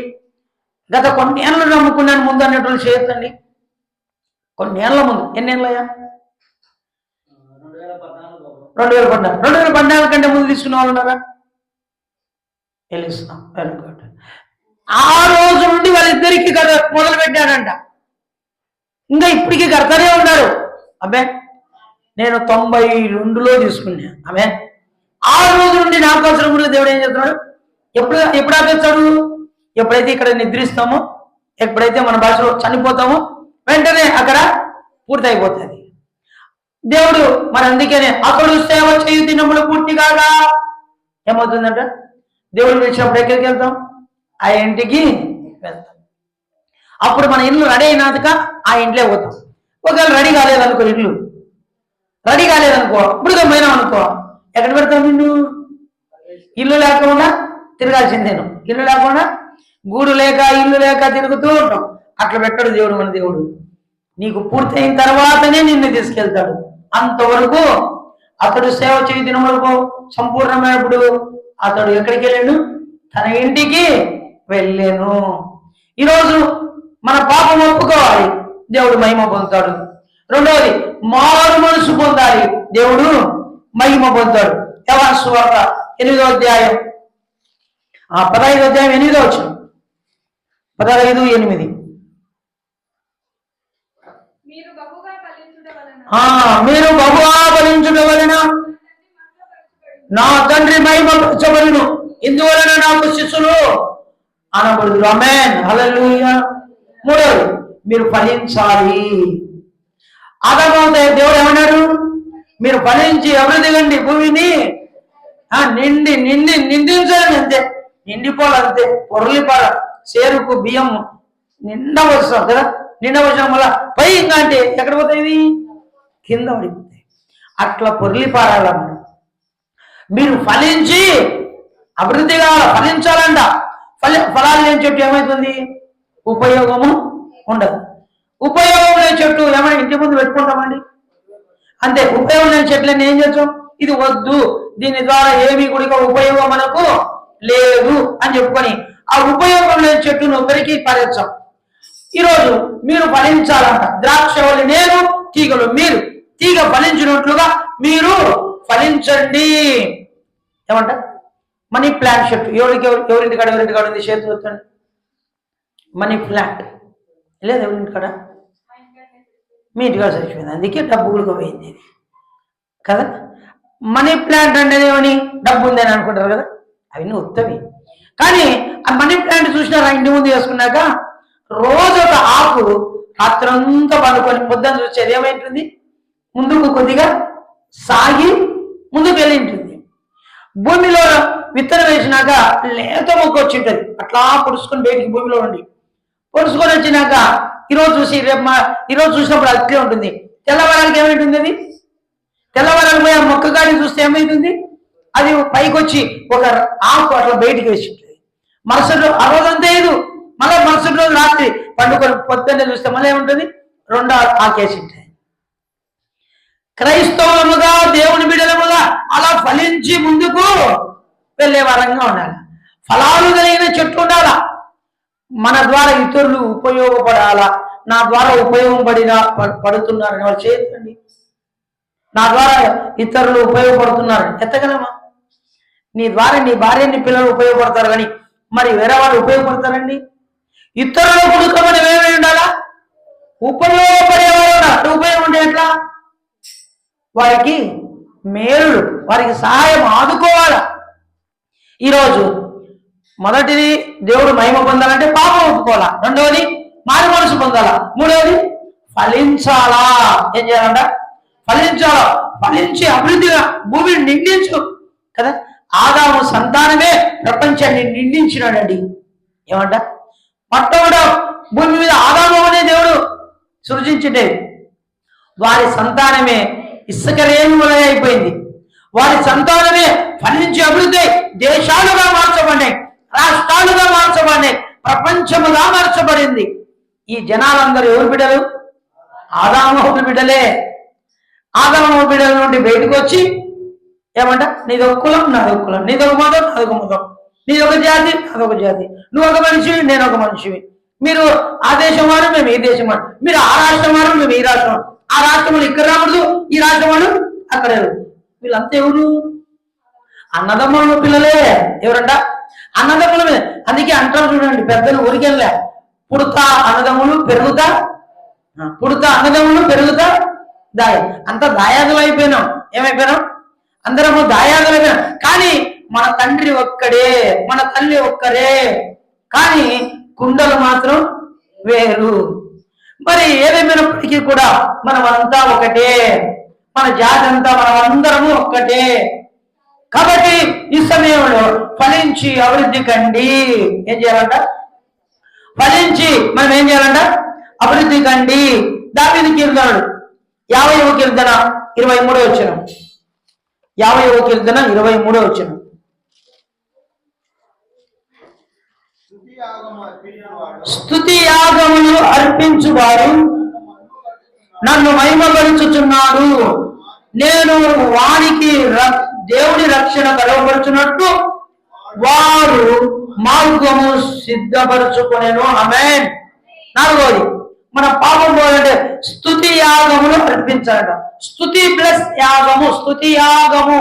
గత కొన్ని ఏళ్ళు నమ్ముకున్నాను ముందు అన్నట్లు చేయొద్దండి. కొన్ని ఏళ్ళ ముందు, ఎన్ని ఏళ్ళయ్యా? 2014 కంటే ముందు తీసుకున్న వాళ్ళు ఉన్నారా? వెళ్ళిస్తున్నాం. Very good. ఆ రోజు నుండి వాళ్ళిద్దరికి మొదలు పెట్టాడంట. ఇంకా ఇప్పటికీ కడతానే ఉన్నారు. అబ్బే, నేను 92లో తీసుకున్నా. అబ్బే, ఆ రోజు నుండి నాకు అవసరం కూడా దేవుడు ఏం చెప్తున్నాడు? ఎప్పుడు ఆపేస్తాడు? ఎప్పుడైతే ఇక్కడ నిద్రిస్తామో, ఎప్పుడైతే మన భాషలో చనిపోతామో వెంటనే అక్కడ పూర్తయిపోతుంది. దేవుడు మరి అందుకనే అతడు సేవ చేయు దినములు పూర్తి కాగా ఏమవుతుందంట? దేవుడు పిలిచినప్పుడు ఎక్కడికి వెళ్తాం? ఆ ఇంటికి వెళ్తాం. అప్పుడు మన ఇల్లు రెడీ అయినాక ఆ ఇంట్లో పోతాం. ఒకవేళ రెడీ కాలేదనుకో, ఇల్లు రెడీ కాలేదనుకో, ఇప్పుడు పోయినాం అనుకో, ఎక్కడ పెడతాం నిన్ను? ఇల్లు లేకుండా తిరగాల్సిందేను. ఇల్లు లేకుండా గూడు లేక ఇల్లు లేక తిరుగుతూ ఉంటాం. అట్లా పెట్టడు దేవుడు. మన దేవుడు నీకు పూర్తయిన తర్వాతనే నిన్ను తీసుకెళ్తాడు. అంతవరకు అతడు సేవ చేయ దినం వరకు సంపూర్ణమైనప్పుడు అతడు ఎక్కడికి వెళ్ళాడు? తన ఇంటికి వెళ్ళాను. ఈరోజు మన పాపం ఒప్పుకోవాలి, దేవుడు మహిమ పొందుతాడు. రెండవది, మారు మనసు పొందాలి, దేవుడు మహిమ పొందుతాడు. యోహాను సువార్త 8వ అధ్యాయం 15వ అధ్యాయం 8వ వచనం, 15:8. మీరు బహుగా ఫలించుట వలన నా తండ్రి మహిమపరచబడును, ఇందువలన నాకు శిష్యులు అనబడుదురు. ఆమేన్, హల్లెలూయా. మూడవది, మీరు ఫలించాలి. ఆదాముతో దేవుడు ఏమన్నాడు? మీరు ఫలించి అభివృద్ధి కండి, భూమిని నిందించాలని. అంతే, నిండిపోవాలంతే, పొరలిపాల చేరుకు బియ్యం నిండా వస్తాం కదా, నిండా వచ్చిన వల్ల పై ఇంకా అంటే ఎక్కడ పోతాయి? కింద పడిపోతాయి. అట్లా పొరలిపారాలన్న. మీరు ఫలించి అభివృద్ధిగా ఫలించాలంట. ఫలాలు లేని చెట్టు ఏమవుతుంది? ఉపయోగము ఉండదు. ఉపయోగం లేని చెట్టు ఏమైనా ఇంటి ముందు పెట్టుకుంటామండి, అంతే. ఉపయోగం లేని చెట్లని ఏం చేస్తాం? ఇది వద్దు, దీని ద్వారా ఏమి కూడా ఉపయోగం మనకు లేదు అని చెప్పుకొని ఆ ఉపయోగం లేని చెట్టును ఒకరికి పారేస్తాం. ఈరోజు మీరు ఫలించాలంట. ద్రాక్షవల్లి నేను, తీగలు మీరు. తీగ ఫలించినట్లుగా మీరు ఫలించండి. ఏమంట? మనీ ప్లాంట్ చెట్టు. ఎవరింటికాడ ఉంది? చేతులు వస్తుంది. మనీ ప్లాంట్ లేదు ఎవరింటికాడ? మీ ఇంటికాడ చచ్చిపోయింది, అందుకే డబ్బు కూడా పోయింది కదా. మనీ ప్లాంట్ అనేది ఏమని? డబ్బు ఉందని అనుకుంటారు కదా, అవన్నీ ఉత్తవి. కానీ ఆ మనీ ప్లాంట్ చూసినారా? ఇంటి ముందు వేసుకున్నాక రోజు ఒక ఆకు రాత్రంతా పడుకొని పొద్దున్న చూసేది ఏమైంటుంది? ముందుకు కొద్దిగా సాగి ముందుకు వెళ్ళి ఉంటుంది. భూమిలో విత్తనం వేసినాక లేత మొక్క వచ్చి ఉంటుంది, అట్లా పొడుచుకొని బయటికి భూమిలో ఉండి పొడుచుకొని వచ్చినాక ఈరోజు చూసి ఈరోజు చూసినప్పుడు అట్లే ఉంటుంది. తెల్లవారానికి ఏమైంటుంది? అది తెల్లవారానికి పోయి ఆ మొక్క గాడిని చూస్తే ఏమైతుంది? అది పైకి వచ్చి ఒక ఆకు అట్లా బయటికి వేసి ఉంటుంది. మరుసటి రోజు ఆ రోజంతా లేదు, మళ్ళీ మరుసటి రోజు రాత్రి పండుకొని పొద్దున్నే చూస్తే మళ్ళీ ఏముంటుంది? రెండో ఆకేసి ఉంటుంది. క్రైస్తవులుగా దేవుని బిడ్డలముగా అలా ఫలించి ముందుకు వెళ్ళే వారంగా ఉండాలి. ఫలాలు కలిగిన చెట్లు ఉండాలా. మన ద్వారా ఇతరులు ఉపయోగపడాలా. నా ద్వారా పడుతున్నారని వాళ్ళు చేయొద్దండి. నా ద్వారా ఇతరులు ఉపయోగపడుతున్నారని ఎత్తగలమా? నీ ద్వారా నీ భార్య నీ పిల్లలు ఉపయోగపడతారు, కానీ మరి వేరే వాళ్ళు ఉపయోగపడతారండి. ఇతరులు కూడా మనం ఏమై ఉండాలా? ఉపయోగపడేవారు ఉండాలి. ఉపయోగం అంటే ఎట్లా? వారికి మేలు, వారికి సహాయం ఆదుకోవాలా. ఈరోజు మొదటిది దేవుడు మహిమ పొందాలంటే పాపం ఒప్పుకోవాలా. రెండవది మారు మనసు పొందాలా. మూడవది ఫలించాలా. ఏం చేయాలంట? ఫలించాలా. ఫలించి అభివృద్ధిగా భూమిని నిండించు కదా. ఆదాము సంతానమే ప్రపంచాన్ని నిండించినాడండి. ఏమంట? మొట్టమొదట భూమి మీద ఆదాము అనే దేవుడు సృజించిండే వారి సంతానమే ఇసుక రేణు వలె అయిపోయింది. వారి సంతానమే ఫలించి అభివృద్ధి దేశాలుగా మార్చబడ్డాయి, రాష్ట్రాలుగా మార్చబడ్డాయి, ప్రపంచముగా మార్చబడింది. ఈ జనాలందరూ ఎవరు బిడ్డలు? ఆదాము బిడ్డలే. ఆదాము బిడ్డల నుండి బయటకు వచ్చి ఏమంట? నీదొక కులం, నాదొక కులం, నీదొక మతం, నాదొక మతం, నీదొక జాతి, అదొక జాతి, నువ్వు ఒక మనిషివి, నేను ఒక మనిషివి. మీరు ఆ దేశం వారు, మేము ఈ దేశం వారు. మీరు ఆ రాష్ట్రం వారు, మేము ఈ రాష్ట్రం. ఆ రాష్ట్రం వాళ్ళు ఇక్కడ రాకూడదు, ఈ రాష్ట్రం వాళ్ళు అక్కడ. వీళ్ళంతా ఎవరు? అన్నదమ్ముల పిల్లలే. ఎవరంట? అన్నదమ్ముల మీద. అందుకే అంటారు చూడండి పెద్దలు, ఊరికెళ్ళా పుడతా అన్నదమ్ములు పెరుగుతా, పుడతా అన్నదమ్ములు పెరుగుతా దాయ. అంతా దాయాదులు అయిపోయినాం. ఏమైపోయినాం? అందరము దాయాదులు అయిపోయినాం. కానీ మన తండ్రి ఒక్కడే, మన తల్లి ఒక్కరే, కానీ కుండలు మాత్రం వేరు. మరి ఏదేమైనప్పటికీ కూడా మనం అంతా ఒకటే, మన జాతి అంతా మనం అందరము ఒక్కటే. కాబట్టి ఈ సమయంలో ఫలించి అభివృద్ధి కండి. ఏం చేయాలంట? ఫలించి మనం ఏం చేయాలంట? అభివృద్ధి కండి. దావీదు కీర్తనలు 50వ కీర్తన 23వ వచనం. 50వ కీర్తన 23వ వచనం. స్తుతి యాగములు అర్పించువారు నన్ను మహిమపరుచుచున్నాడు. నేను వానికి దేవుని రక్షణ కలవపరుచున్నట్టు వారు మార్గము సిద్ధపరచుకొనెను. ఆమేన్. 4వది, మన పాపం పోవాలంటే స్తుతి యాగములు అర్పించాలట. స్తుతి ప్లస్ యాగము. స్తుతి యాగము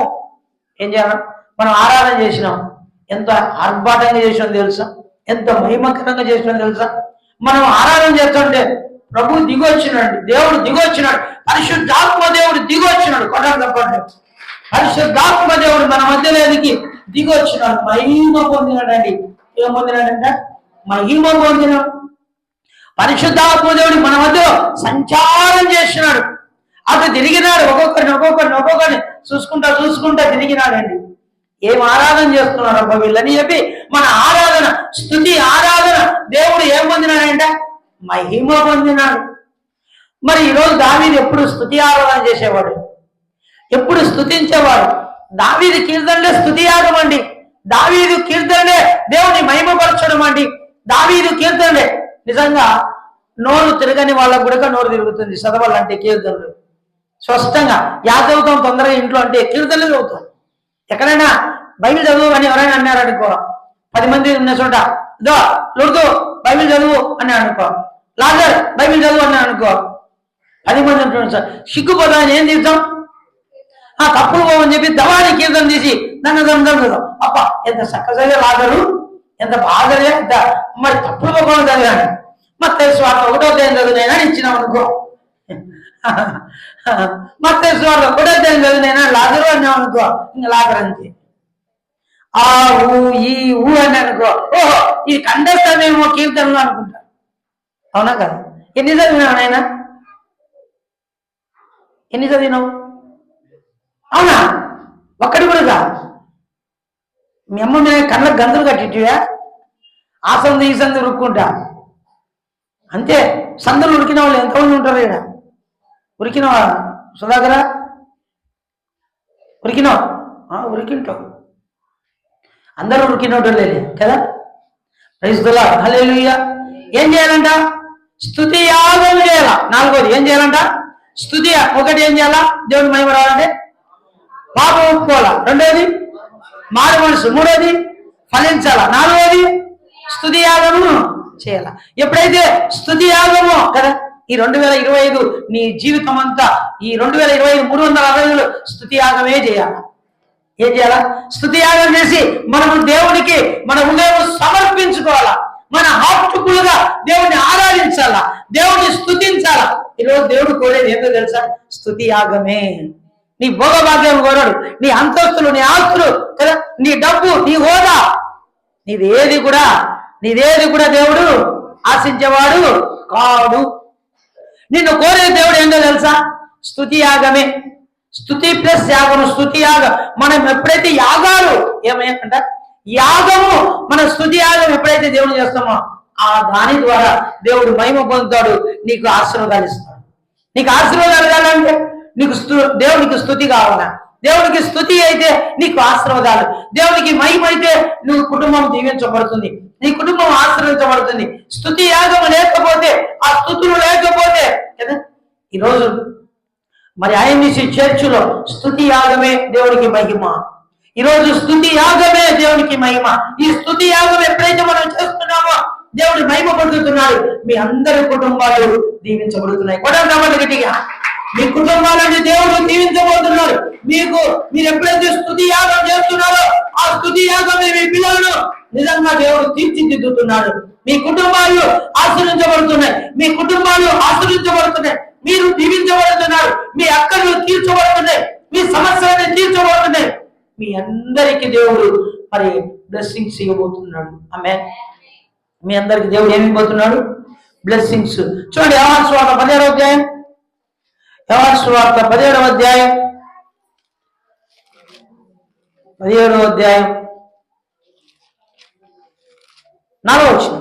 ఏం చేయాలి? మనం ఆరాధన చేసినాం, ఎంత ఆర్భాటంగా చేసినాం తెలుసా? ఎంత మహిమకరంగా చేసినాం తెలుసా? మనం ఆరాధన చేస్తుంటే ప్రభు దిగొచ్చినాడు, దేవుడు దిగొచ్చినాడు, పరిశుద్ధాత్మ దేవుడు దిగొచ్చినాడు. కొట్టాలి తప్పండి. పరిశుద్ధాత్మ దేవుడు మన మధ్యలోనికి దిగొచ్చినాడు, మహిమ పొందినాడండి. ఏం పొందినాడంట? మహిమ పొందినాడు. పరిశుద్ధాత్మ దేవుడు మన మధ్యలో సంచారం చేసినాడు. అటు తిరిగినాడు, ఒక్కొక్కరిని చూసుకుంటా తిరిగినాడండి. ఏం ఆరాధన చేస్తున్నారు అబ్బా వీళ్ళని చెప్పి మన ఆరాధన, స్తుతి ఆరాధన, దేవుడు ఏం పొందినాడంట? మహిమ పొందినాడు. మరి ఈరోజు దావీదు ఎప్పుడు స్తుతి ఆరాధన చేసేవాడు, ఎప్పుడు స్తుతించేవాడు. దావీదు కీర్తనలే స్తుతి యాగం అండి. దావీదు కీర్తనలే దేవుని మహిమపరచడం అండి. దావీదు కీర్తనలే. నిజంగా నోరు తిరగని వాళ్ళకు కూడా నోరు తిరుగుతుంది చదవాలంటే కీర్తనలు. స్పష్టంగా చదువుతాం తొందరగా ఇంట్లో అంటే కీర్తనలు చదువుతాం. ఎక్కడైనా బైబిల్ చదువు అని ఎవరైనా అన్నారు అనుకో, 10 మంది ఉన్న చోట దో లొడుతూ బైబిల్ చదువు అని అనుకో, లాజర్ బైబిల్ చదువు అని అనుకో, 10 మంది ఉంటున్నారు సార్. సిగ్గుపోతా అని ఏం తీస్తాం? తప్పులు పోవని చెప్పి దవాని కీర్తన తీసి నన్ను చదువు. అప్ప ఎంత చక్కగా లాజరు, ఎంత బాధలే, ఎంత మరి తప్పులు పోకుండా చదివాను. మత్తయి సువార్త 1వ అధ్యాయం చదివినైనా ఇచ్చినాం అనుకో, మత్తయి సువార్త 1వ అధ్యాయం చదివినైనా లాజరు అన్నాం అనుకో, ఇంకా లాజర్ అంతే. ఆ ఊ ఈ ఊ అని అనుకో, ఓహో ఇది కంఠస్థమేమో కీర్తనలు అనుకుంటా. అవునా కదా? ఎన్ని చదివినావు నాయనా? ఎన్ని చదివినావు? అవునా? ఒక్కటి కూడా కాదు. మీ అమ్మ మీద కళ్ళకు గంతులు కట్టిటివా? ఆ సందు ఈ సందు ఉరుక్కుంటా అంతే. సందులు ఉరికిన వాళ్ళు ఎంతమంది ఉంటారు ఇక్కడ? ఉరికినవా సుధాకరా? ఉరికినావు? ఉరికింటావు. అందరూ ఉరికినట్టు లేదు కదా? ప్రైజ్ ది లార్డ్, హల్లెలూయా. ఏం చేయాలంట? స్తుతి యాగం చేయాల. 4వది ఏం చేయాలంట? స్తుతి. ఒకటి ఏం చేయాలా? దేవుని మహిమ రావాలంటే పాపం ఒప్పుకోవాలా. 2వది మారు మనసు. 3వది ఫలించాలా. 4వది స్తుతి యాగము చేయాల. ఎప్పుడైతే స్తుతి యాగము కదా, ఈ 2025 నీ జీవితం అంతా, ఈ 2025 365 స్తుతి యాగమే చేయాలా. ఏం చేయాలా? స్తుతి యాగం చేసి మనము దేవునికి మన హృదయం సమర్పించుకోవాలా. మన హార్ట్ఫుల్గా దేవుడిని ఆరాధించాలా, దేవుడిని స్తుతించాలా. ఈరోజు దేవుడు కోరేది ఏంటో తెలుసా? స్తుతి యాగమే. నీ భోగభాగ్యం కోరాడు, నీ అంతస్తులు, నీ ఆస్తులు కదా, నీ డబ్బు, నీ హోదా, నీదేది కూడా దేవుడు ఆశించేవాడు కాడు. నిన్ను కోరే దేవుడు ఏంటో తెలుసా? స్తుతి యాగమే. స్తుతి ప్లస్ యాగము. స్తుతి యాగం మనం ఎప్పుడైతే యాగాలు ఏమంట యాగము, మన స్తుతి యాగం ఎప్పుడైతే దేవుడు చేస్తామో దాని ద్వారా దేవుడు మహిమ పొందుతాడు, నీకు ఆశీర్వాదాలు ఇస్తాడు. నీకు ఆశీర్వాదాలు కావాలంటే నీకు దేవునికి స్తుతి కావాలా. దేవునికి స్తుతి అయితే నీకు ఆశీర్వాదాలు, దేవునికి మహిమ అయితే నువ్వు కుటుంబం దీవించబడుతుంది, నీ కుటుంబం ఆశీర్వదించబడుతుంది. స్తుతి యాగం లేకపోతే, ఆ స్తుతులు లేకపోతే కదా. ఈరోజు మరి ఐఎన్డిసి చర్చిలో స్తుతి యాగమే దేవునికి మహిమ. ఈరోజు స్తుతి యాగమే దేవునికి మహిమ. ఈ స్తుతి యాగం ఎప్పుడైతే మనం చేస్తున్నామో దేవుడు మహిమ పొందుతున్నాడు. మీ అందరి కుటుంబాలు దీవించబడుతున్నాయి. కొడాలి గట్టిగా. మీ కుటుంబాలని దేవుడు దీవించబోతున్నాడు. మీరు ఎప్పుడైతే స్తుతి యాగం చేస్తున్నారో ఆ స్తుతి యాగం మీ పిల్లలను నిజంగా దేవుడు తీర్చిదిద్దుతున్నాడు. మీ కుటుంబాలు ఆశ్రయించబడుతున్నాయి, మీ కుటుంబాలు ఆశ్రయించబడుతున్నాయి, మీరు దీవించబడుతున్నారు, మీ అక్కలు తీర్చబడుతున్నాయి, మీ సమస్యలను తీర్చబడుతున్నాయి. మీ అందరికీ దేవుడు మరి బ్లెస్సింగ్స్ ఇవ్వబోతున్నాడు. ఆమేన్. మీ అందరికి దేవుడు ఏమి ఇవ్వబోతున్నాడు? బ్లెస్సింగ్స్. చూడండి, యోహాను సువార్త 17వ అధ్యాయం. యోహాను సువార్త 17వ అధ్యాయం 17వ అధ్యాయం 4వ వచనం.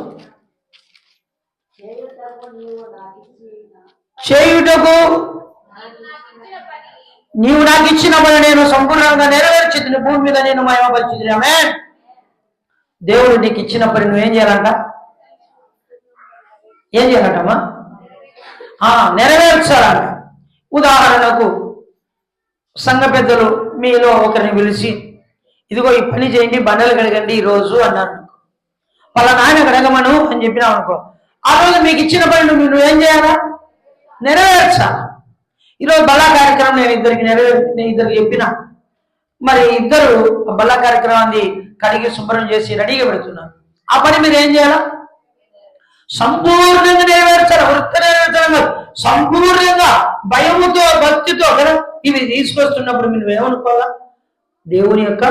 చేయుటకు నీవు నాకు ఇచ్చిన పని నేను సంపూర్ణంగా నెరవేర్చింది, భూమి మీద నేను మహిమపరిచింది. ఆమేన్. దేవుడు నీకు ఇచ్చిన పని నువ్వేం చేయాలంట? ఏం చేయాలంటమ్మా? నెరవేర్చాలంట. ఉదాహరణకు సంఘ పెద్దలు మీలో ఒకరిని పిలిచి, ఇదిగో ఈ పని చేయండి, బండలు కడగండి ఈరోజు అన్నారు. వాళ్ళ నాయన కడగమను అని చెప్పినావు అనుకో, ఆ రోజు మీకు ఇచ్చిన పని నువ్వేం చేయాలా? నెరవేర్చాలి. ఈరోజు బలా కార్యక్రమం నేను ఇద్దరికి చెప్పిన, మరి ఇద్దరు బలా కార్యక్రమాన్ని కడిగి శుభ్రం చేసి రెడీగా పెడుతున్నారు. ఆ పని మీరు ఏం చేయాలా? సంపూర్ణంగా నెరవేర్చాలి. వృత్తి నెరవేర్చడం కాదు, సంపూర్ణంగా భయముతో భక్తితో కదా ఇవి తీసుకొస్తున్నప్పుడు మీరు ఏమనుకోవాలా? దేవుని యొక్క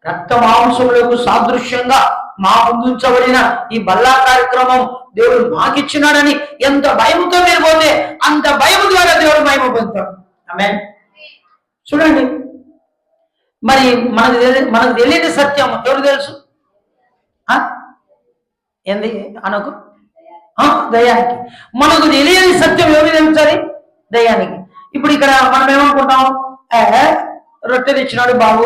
రక్త మాంసములకు సాదృశ్యంగా మా ముందుంచబడిన ఈ బల్లా కార్యక్రమం దేవుడు మాకిచ్చినాడని ఎంత భయముతో మీరు పోతే అంత భయము ద్వారా దేవుడు మహిమ పొందుతాడు. ఆమేన్. చూడండి, మరి మనకు తెలియని సత్యం ఎవరు తెలుసు? ఏంది అనకు? దయానికి. మనకు తెలియని సత్యం ఎవరు తెలుసాలి? దయానికి. ఇప్పుడు ఇక్కడ మనం ఏమనుకుంటాం? రొట్టె తెచ్చినాడు బాబు,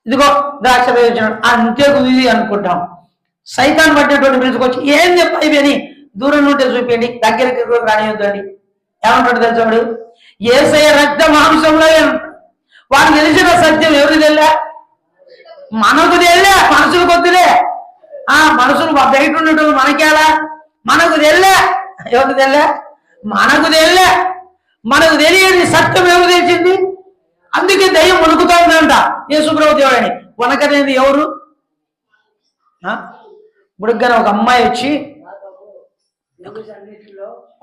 ఇదిగో ద్రాక్ష తెచ్చినాడు, అంతే కుదిరి అనుకుంటాం. సైతాన్ పట్టినటువంటి పిలుచుకొచ్చి ఏం చెప్పాయి అని దూరం నుండి చూపించండి, దగ్గరికి రానియొద్దండి. ఏమంటాడు తెలుసాడు? యేసయ్య రక్త మాంసంలో వాడికి తెలిసిన సత్యం ఎవరు తెల్లా? మనకు తెల్లే, మనుషులకు వద్దులే. మనుషులు బయట ఉండటం మనకేలా? మనకు తెల్లే. ఎవరు తెల్లే? మనకు తెల్లే. మనకు తెలియని సత్యం ఎవరు తెలిసింది? అందుకే దయ్యం వణుకుతా ఉందంట. యేసుప్రభు దేవుడని వణకనేది ఎవరు? బుడుగ్గానే ఒక అమ్మాయి వచ్చి,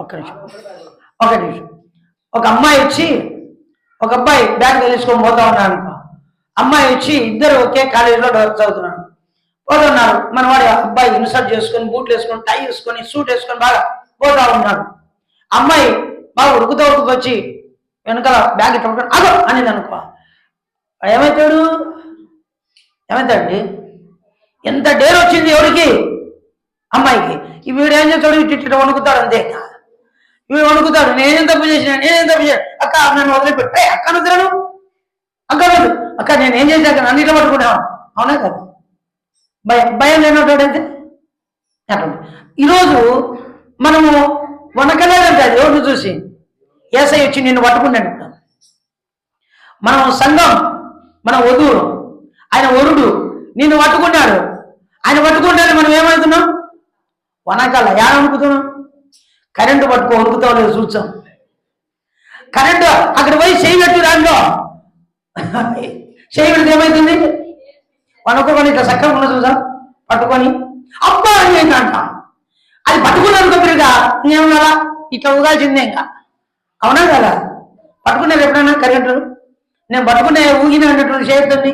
ఒక్క నిమిషం, ఒక అమ్మాయి వచ్చి ఒక అబ్బాయి బ్యాగ్ తెలుసుకొని పోతా ఉన్నాడు అనుకో. అమ్మాయి వచ్చి ఇద్దరు ఒకే కాలేజీలో చదువుతున్నాడు, పోతున్నారు. మన వాడి అబ్బాయి ఇన్సర్ట్ చేసుకొని, బూట్లు వేసుకొని, టై వేసుకొని, సూట్ వేసుకొని బాగా పోతా ఉన్నాడు. అమ్మాయి బాగా ఉరుకుతూ వచ్చి వెనకాల బ్యాగ్ ఇట్లా అదో అనేది అనుకో. ఏమవుతాడండి? ఎంత డేర్ వచ్చింది ఎవరికి? అమ్మాయికి. ఈ వీడు ఏం చేస్తాడు? ఇటు వణుకుతాడు. అంతే, వీడు వణుకుతాడు. నేనేం తప్పు చేసిన? అక్క నన్ను వదిలిపెట్టు. అక్కను వదిలేను, అక్క నేనేం చేశాక నన్ను ఇట్లా పట్టుకున్నావు. అవునా కదా? భయం లేనట్టు. ఈరోజు మనము వనకలేదంటే అది ఎవరిని చూసి? యేసయ్య వచ్చి నిన్ను పట్టుకున్నాడు. మనం సంఘం, మన వధువు, ఆయన వరుడు నిన్ను పట్టుకున్నాడు. ఆయన పట్టుకుంటానే మనం ఏమవుతున్నాం? వనకాల. యాడ వణుకుతున్నాం? కరెంటు పట్టుకో వణుకుతావు లేదు చూసాం. కరెంటు అక్కడ పోయి చేయి పెట్టు, దాంట్లో చేయి పెడితే ఏమవుతుంది? వణుకోని ఇట్లా చక్కగా ఉన్న చూసాం, పట్టుకొని అబ్బా అని అంట. అది పట్టుకున్నాను కొద్దిగా ఇంకేమన్నా ఇట్లా ఊగాల్సిందే ఇంకా. అవునా కదా? పట్టుకున్నారు ఎప్పుడైనా కరెంటు? నేను పట్టుకునే ఊగిన అన్నటువంటి చేస్తుంది.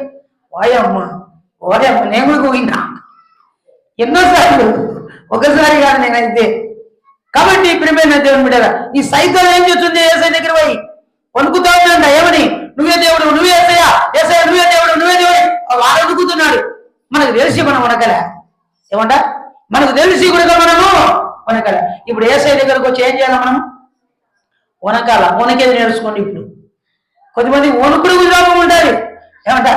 ఓయమ్మ నేను కూడా ఊగినా ఎన్నోసార్లు, ఒకసారి కాదు నేనైతే. కాబట్టి ప్రియమైన దేవుని బిడ్డలారా, ఈ సైతం ఏం చేస్తుంది? యేసయ్య దగ్గర పోయి వణుకుతా ఉందంట. ఏమని? నువ్వే దేవుడు, నువ్వే యేసయ్య, యేసయ్య నువ్వే దేవుడు, నువ్వే దేవుడు. వాడు వణుకుతున్నాడు. మనకు తెలిసి మనం వణకలే. ఏమంట? మనకు తెలిసి కూడా మనము వణకలే. ఇప్పుడు యేసయ్య దగ్గరకు వచ్చి ఏం చేయాలి? మనం వణకాల. వణకేది నేర్చుకోండి. ఇప్పుడు కొద్దిమంది వణుకుడు రోగం ఉంటుంది. ఏమంట?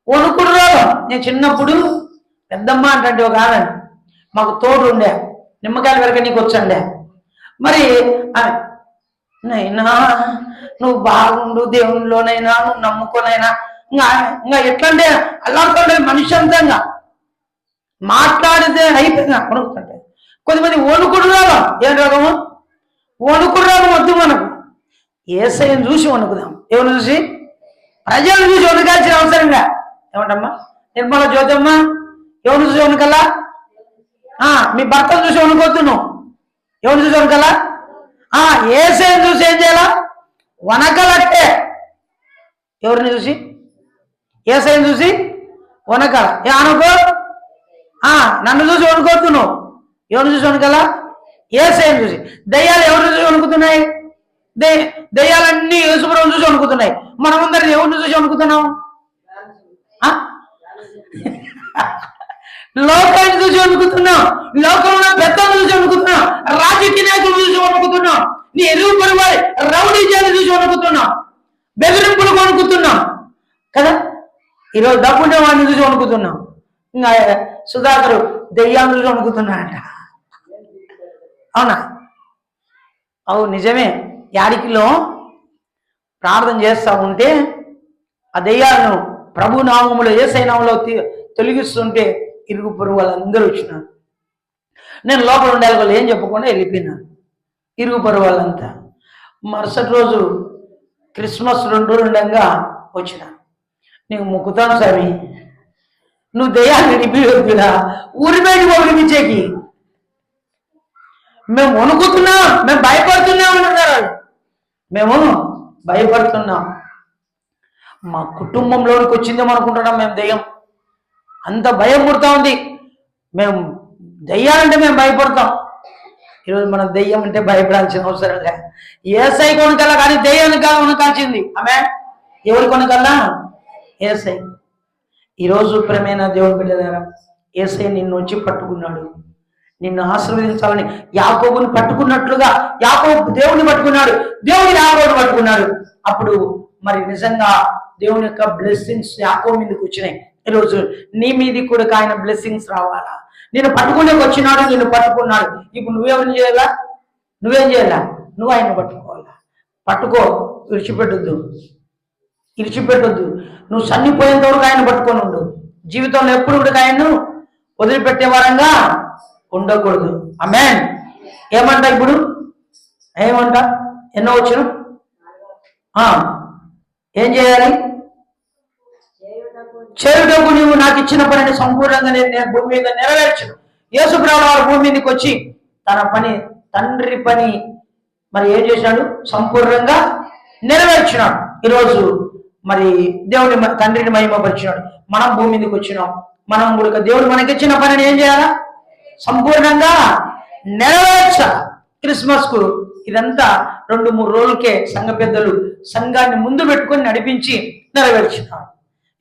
వణుకుడు రోగం. నేను చిన్నప్పుడు పెద్దమ్మ అంటే ఒక ఆమె మాకు తోడు ఉండే, నిమ్మకాయలు వెరక నీకు వచ్చండే. మరి నైనా నువ్వు బాగుండు, దేవునిలోనైనా నువ్వు నమ్ముకోనైనా ఇంకా ఎట్లంటే అల్లాడుతుంటే మనిషి అంతంగా మాట్లాడితే అయిపోయింది వణుకుతుంటే. కొద్దిమంది వణుకుడు రోగం. ఏం రోగము? వణుకుడు రోగం వద్దు మనకు. యేసయ్యను చూసి వణుకుదాం. ఎవరు చూసి? ప్రజలను చూసి వణుకాల్సిన అవసరంగా. ఏమంటమ్మా నిర్మల జ్యోతమ్మ? ఎవరు చూసి వణుకల్లా? మీ భర్తను చూసి వణుకోవద్దు నువ్వు. ఎవరు చూసి వణుకల్లా? యేసయ్యను చూసి ఏం చేయాలా? వణకలట్టే. ఎవరిని చూసి? యేసయ్యను చూసి వణకాల. అనుకో, నన్ను చూసి వణుకోవద్దు నువ్వు. ఎవరిని చూసి వణుకల్లా? యేసయ్యను చూసి. దయ్యాలు ఎవరిని చూసి వణుకుతున్నాయి? దయ్యాలన్నీ యేసుప్రభువును చూసి వణుకుతున్నాయి. మనమందరం ఎవరిని చూసి వణుకుతున్నాం? లోకాన్ని చూసి వణుకుతున్నాం, లోకంలో పెద్దలను చూసి వణుకుతున్నాం, రాజకీయ నాయకులు చూసి వణుకుతున్నాం, నీ ఎదురు పరువారి రౌడీ జాతి చూసి వణుకుతున్నాం, బెదిరింపులు వణుకుతున్నాం కదా. ఈరోజు డబ్బుండే వాడిని చూసి వణుకుతున్నాం. ఇంకా సుధాకరు దెయ్యాన్ని చూసి వణుకుతున్నాడంట. అవునా? అవు నిజమే. యాడికిలో ప్రార్థన చేస్తూ ఉంటే ఆ దెయ్యాలను ప్రభు నామములో యేసయ్య నామములో తొలగిస్తుంటే ఇరుగు పొరుగు వాళ్ళందరూ వచ్చినారు. నేను లోపల ఉండే వాళ్ళు ఏం చెప్పకుండా వెళ్ళిపోయినాను, ఇరుగు పొరుగు వాళ్ళంతా. మరుసటి రోజు క్రిస్మస్ 2 రోజులు ఉండగా వచ్చిన, నీకు మొక్కుతాను స్వామి, నువ్వు దెయ్యాన్ని విడిపివద్దురా, ఊరి బయటకు విడిపించేకి. మేము వణుకుతున్నాం, మేము భయపడుతున్నాం అంటున్నారు వాళ్ళు. మేము భయపడుతున్నాం. మా కుటుంబంలోనికి వచ్చిందేమో అనుకుంటున్నాం మేము దెయ్యం. అంత భయం పుడతా ఉంది. మేము దెయ్యాలంటే మేము భయపడతాం. ఈరోజు మనం దెయ్యం అంటే భయపడాల్సిన అవసరం లే. యేసయ్య కొనకల్లా కానీ దెయ్యానికి కాదు కొనకాల్సింది. ఆమె ఎవరి కొనకల్లా? యేసయ్య. ఈరోజు ప్రేమైన దేవుని బిడ్డలారా, యేసయ్య నిన్ను వచ్చి పట్టుకున్నాడు, నిన్ను ఆశీర్వదించాలని. యాకోబుని పట్టుకున్నట్లుగా యాకోబు దేవుని పట్టుకున్నాడు, దేవుని యాకోబుని పట్టుకున్నాడు. అప్పుడు మరి నిజంగా దేవుని యొక్క బ్లెస్సింగ్స్ యాకోబు మీదకి వచ్చినాయి. ఈరోజు నీ మీది కూడా ఆయన బ్లెస్సింగ్స్ రావాలా? నేను పట్టుకునే వచ్చినాడు, నిన్ను పట్టుకున్నాడు. ఇప్పుడు నువ్వేమని చేయాలా? నువ్వేం చేయాలా? నువ్వు ఆయన పట్టుకోవాలా. పట్టుకో, విడిచిపెట్టొద్దు, విడిచిపెట్టొద్దు. నువ్వు సన్నిపోయేంత వరకు ఆయన పట్టుకొని ఉండు. జీవితంలో ఎప్పుడు కూడా ఆయన్ను వదిలిపెట్టే వారంగా ఉండకూడదు. ఆమేన్. ఏమంట ఇప్పుడు? ఏమంట? ఎన్నో వచ్చిన ఏం చేయాలి? చేయుటకు నీవు నాకు ఇచ్చిన పనిని సంపూర్ణంగా నేను భూమి మీద నెరవేర్చను. యేసుప్రభువు వారు భూమి మీదకి వచ్చి తన పని, తండ్రి పని మరి ఏం చేశాడు? సంపూర్ణంగా నెరవేర్చినాడు. ఈరోజు మరి దేవుని తండ్రిని మహిమపరిచినాడు. మనం భూమి మీదకి వచ్చినాం. మనం కూడా దేవుడు మనకి ఇచ్చిన పనిని ఏం చేయాలా? సంపూర్ణంగా నెరవేర్చాలి. క్రిస్మస్ కు ఇదంతా 2-3 రోజులకే సంఘ పెద్దలు సంఘాన్ని ముందు పెట్టుకొని నడిపించి నెరవేర్చినారు.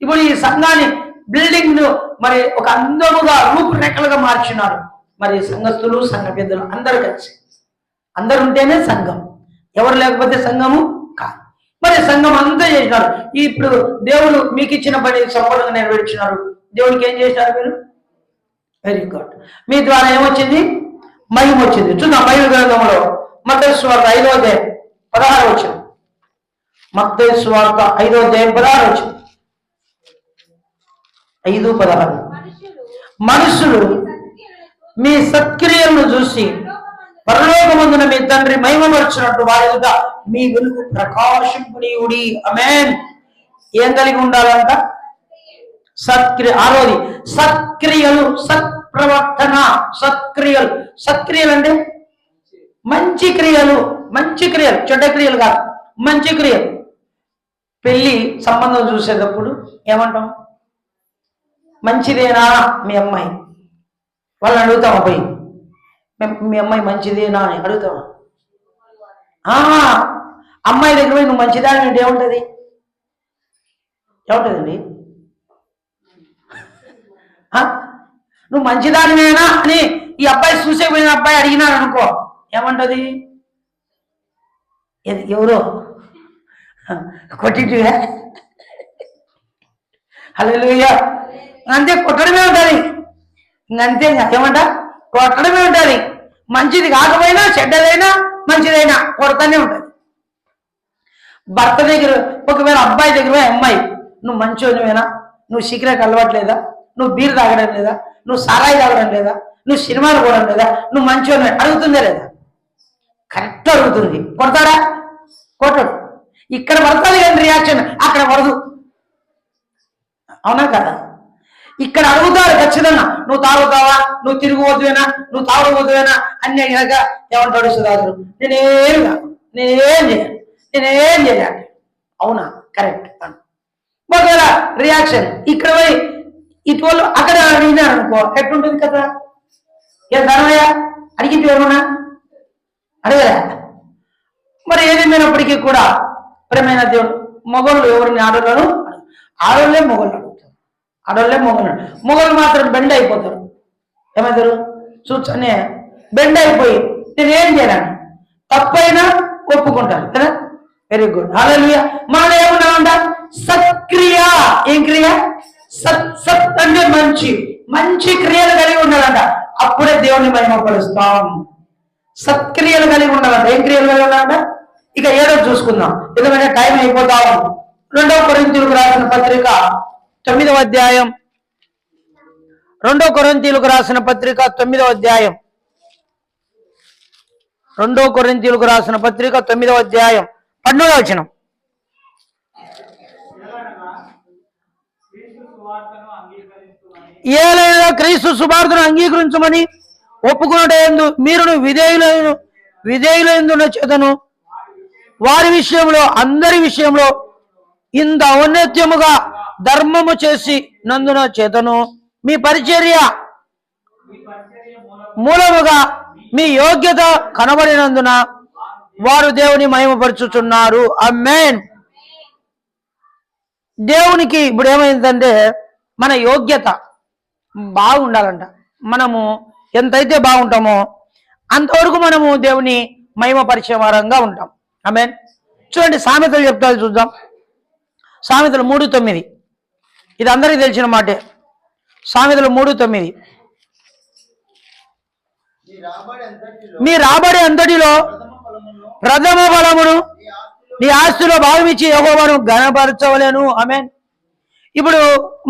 ఇప్పుడు ఈ సంఘాన్ని బిల్డింగ్ ను మరి ఒక అందముగా రూపురేఖలుగా మార్చినారు. మరి సంఘస్థులు, సంఘ పెద్దలు అందరూ కలిసి, అందరు ఉంటేనే సంఘం, ఎవరు లేకపోతే సంఘము కాదు. మరి సంఘం అంతా చేసినారు. ఇప్పుడు దేవుడు మీకు ఇచ్చిన పని సంపూర్ణంగా నెరవేర్చినారు. దేవుడికి ఏం చేసినారు మీరు? Very good. మీ ద్వారా ఏమొచ్చింది? మహిమ వచ్చింది. చూద్దాం బైబిల్ గ్రంథంలో మత్తయి సువార్త 5వ అధ్యాయం 16 వచనం. మత్తయి సువార్త 5వ అధ్యాయం 16 వచనం. 5:16. మనుషులు మీ సత్క్రియలను చూసి పరలోకమందున మీ తండ్రి మహిమపరచినట్టు వారి ఎదుట మీ వెలుగు ప్రకాశింపనీయుడి. ఆమేన్. ఏం కలిగి ఉండాలంట? సత్క్రియ. 6వది సత్క్రియలు, సత్ప్రవర్తన. సత్క్రియలు. సత్క్రియలు అంటే మంచి క్రియలు. మంచి క్రియలు, చెడ్డ క్రియలు కాదు, మంచి క్రియలు. పెళ్లి సంబంధం చూసేటప్పుడు ఏమంటాం? మంచిదేనా మీ అమ్మాయి? వాళ్ళని అడుగుతామా? పోయి మీ అమ్మాయి మంచిదేనా అని అడుగుతామా? అమ్మాయి దగ్గర పోయి నువ్వు మంచిదా అంటే ఏముంటుంది? ఏముంటుందండి? నువ్వు మంచిదానివేనా అని ఈ అబ్బాయి చూసే పోయిన అబ్బాయి అడిగినాడు అనుకో, ఏమంటది? ఎవరో కొట్టింటివా? హల్లెలూయా. అంతే, కొట్టడమే ఉంటుంది. ఇంకంతే, ఏమంట? కొట్టడమే ఉంటుంది. మంచిది కాకపోయినా, చెడ్డదైనా, మంచిదైనా కొడతానే ఉంటుంది. భర్త దగ్గర ఒకవేళ అబ్బాయి దగ్గర అమ్మాయి, నువ్వు మంచోనివేనా? నువ్వు సిగరెట్ అలవాట్లేదా? నువ్వు బీర్ తాగడం లేదా? నువ్వు సారాయి తాగడం లేదా? నువ్వు సినిమాలు పోవడం లేదా? నువ్వు మంచోని అడుగుతుందా లేదా? కరెక్ట్ అడుగుతుంది. కొడతాడా? కొట్టడు. ఇక్కడ పడుతుంది కానీ రియాక్షన్ అక్కడ పడదు. అవునా కదా? ఇక్కడ అడుగుతారు ఖచ్చితంగా, నువ్వు తాగుతావా? నువ్వు తిరుగుబోతువేనా? నువ్వు తాగుబోతువేనా అన్ని అడిగాక ఏమంటాడు సుధాకరు? నేనేం కాదు, నేనేం చేయాలి. అవునా? కరెక్ట్. ఒకవేళ రియాక్షన్ ఇక్కడ పోయి ఇటు వాళ్ళు అక్కడ అడిగినారు అనుకో, ఎట్లుంటుంది కదా? ఏ ధనమయ్యా అడిగింది ఎవరున్నా? అడగలే. మరి ఏదేమైనప్పటికీ కూడా ప్రేమైన దేవుడు, మొగళ్ళు ఎవరిని ఆడోళ్ళను? ఆడోళ్ళే మొగళ్ళు అడుగుతారు. ఆడవాళ్ళే మొగలు మాత్రం బెండ్ అయిపోతారు. ఏమవుతారు? చూచనే బెండ్ అయిపోయి నేనేం చేయను, తప్పైనా ఒప్పుకుంటారు కదా. వెరీ గుడ్, హల్లెలూయా. మనం ఏమన్నామంట? సత్క్రియ. ఏం క్రియ? సత్ అంటే మంచి మంచి క్రియలు కలిగి ఉండాలంట. అప్పుడే దేవుని మహిమపరుస్తాం. సత్క్రియలు కలిగి ఉండాలంట. ఏం క్రియలు కలిగి ఉండాలంట? ఇక ఏడో చూసుకుందాం, ఎందుకంటే టైం అయిపోతాం. 2 కొరింథీయులకు రాసిన పత్రిక 9వ అధ్యాయం. 2 కొరింథీయులకు రాసిన పత్రిక 9వ అధ్యాయం. 2 కొరింథీయులకు రాసిన పత్రిక 9వ అధ్యాయం 12వ వచనం. ఏలైనా క్రీస్తు సువార్తను అంగీకరించమని ఒప్పుకున్నట్టు మీరును విధేయులైన చేతను వారి విషయంలో అందరి విషయంలో ఇంత ఔన్నత్యముగా ధర్మము చేసి నందున చేతను మీ పరిచర్య మూలముగా మీ యోగ్యత కనబడినందున వారు దేవుని మహిమపరచుచున్నారు. ఆమేన్. దేవునికి ఇప్పుడు ఏమైందంటే మన యోగ్యత బాగుండాలంట. మనము ఎంతైతే బాగుంటామో అంతవరకు మనము దేవుని మహిమపరిచే వారంగా ఉంటాం. ఆమేన్. చూడండి, సామెతలు చెప్తారు, చూద్దాం. సామెతలు 3:9. ఇది అందరికీ తెలిసిన మాటే. సామెతలు 3:9. మీ రాబడి అంతటిలో ప్రథమ ఫలమును నీ ఆస్తిలో భాగమిచ్చి యెహోవాను ఘనపరచవలెను. ఆమేన్. ఇప్పుడు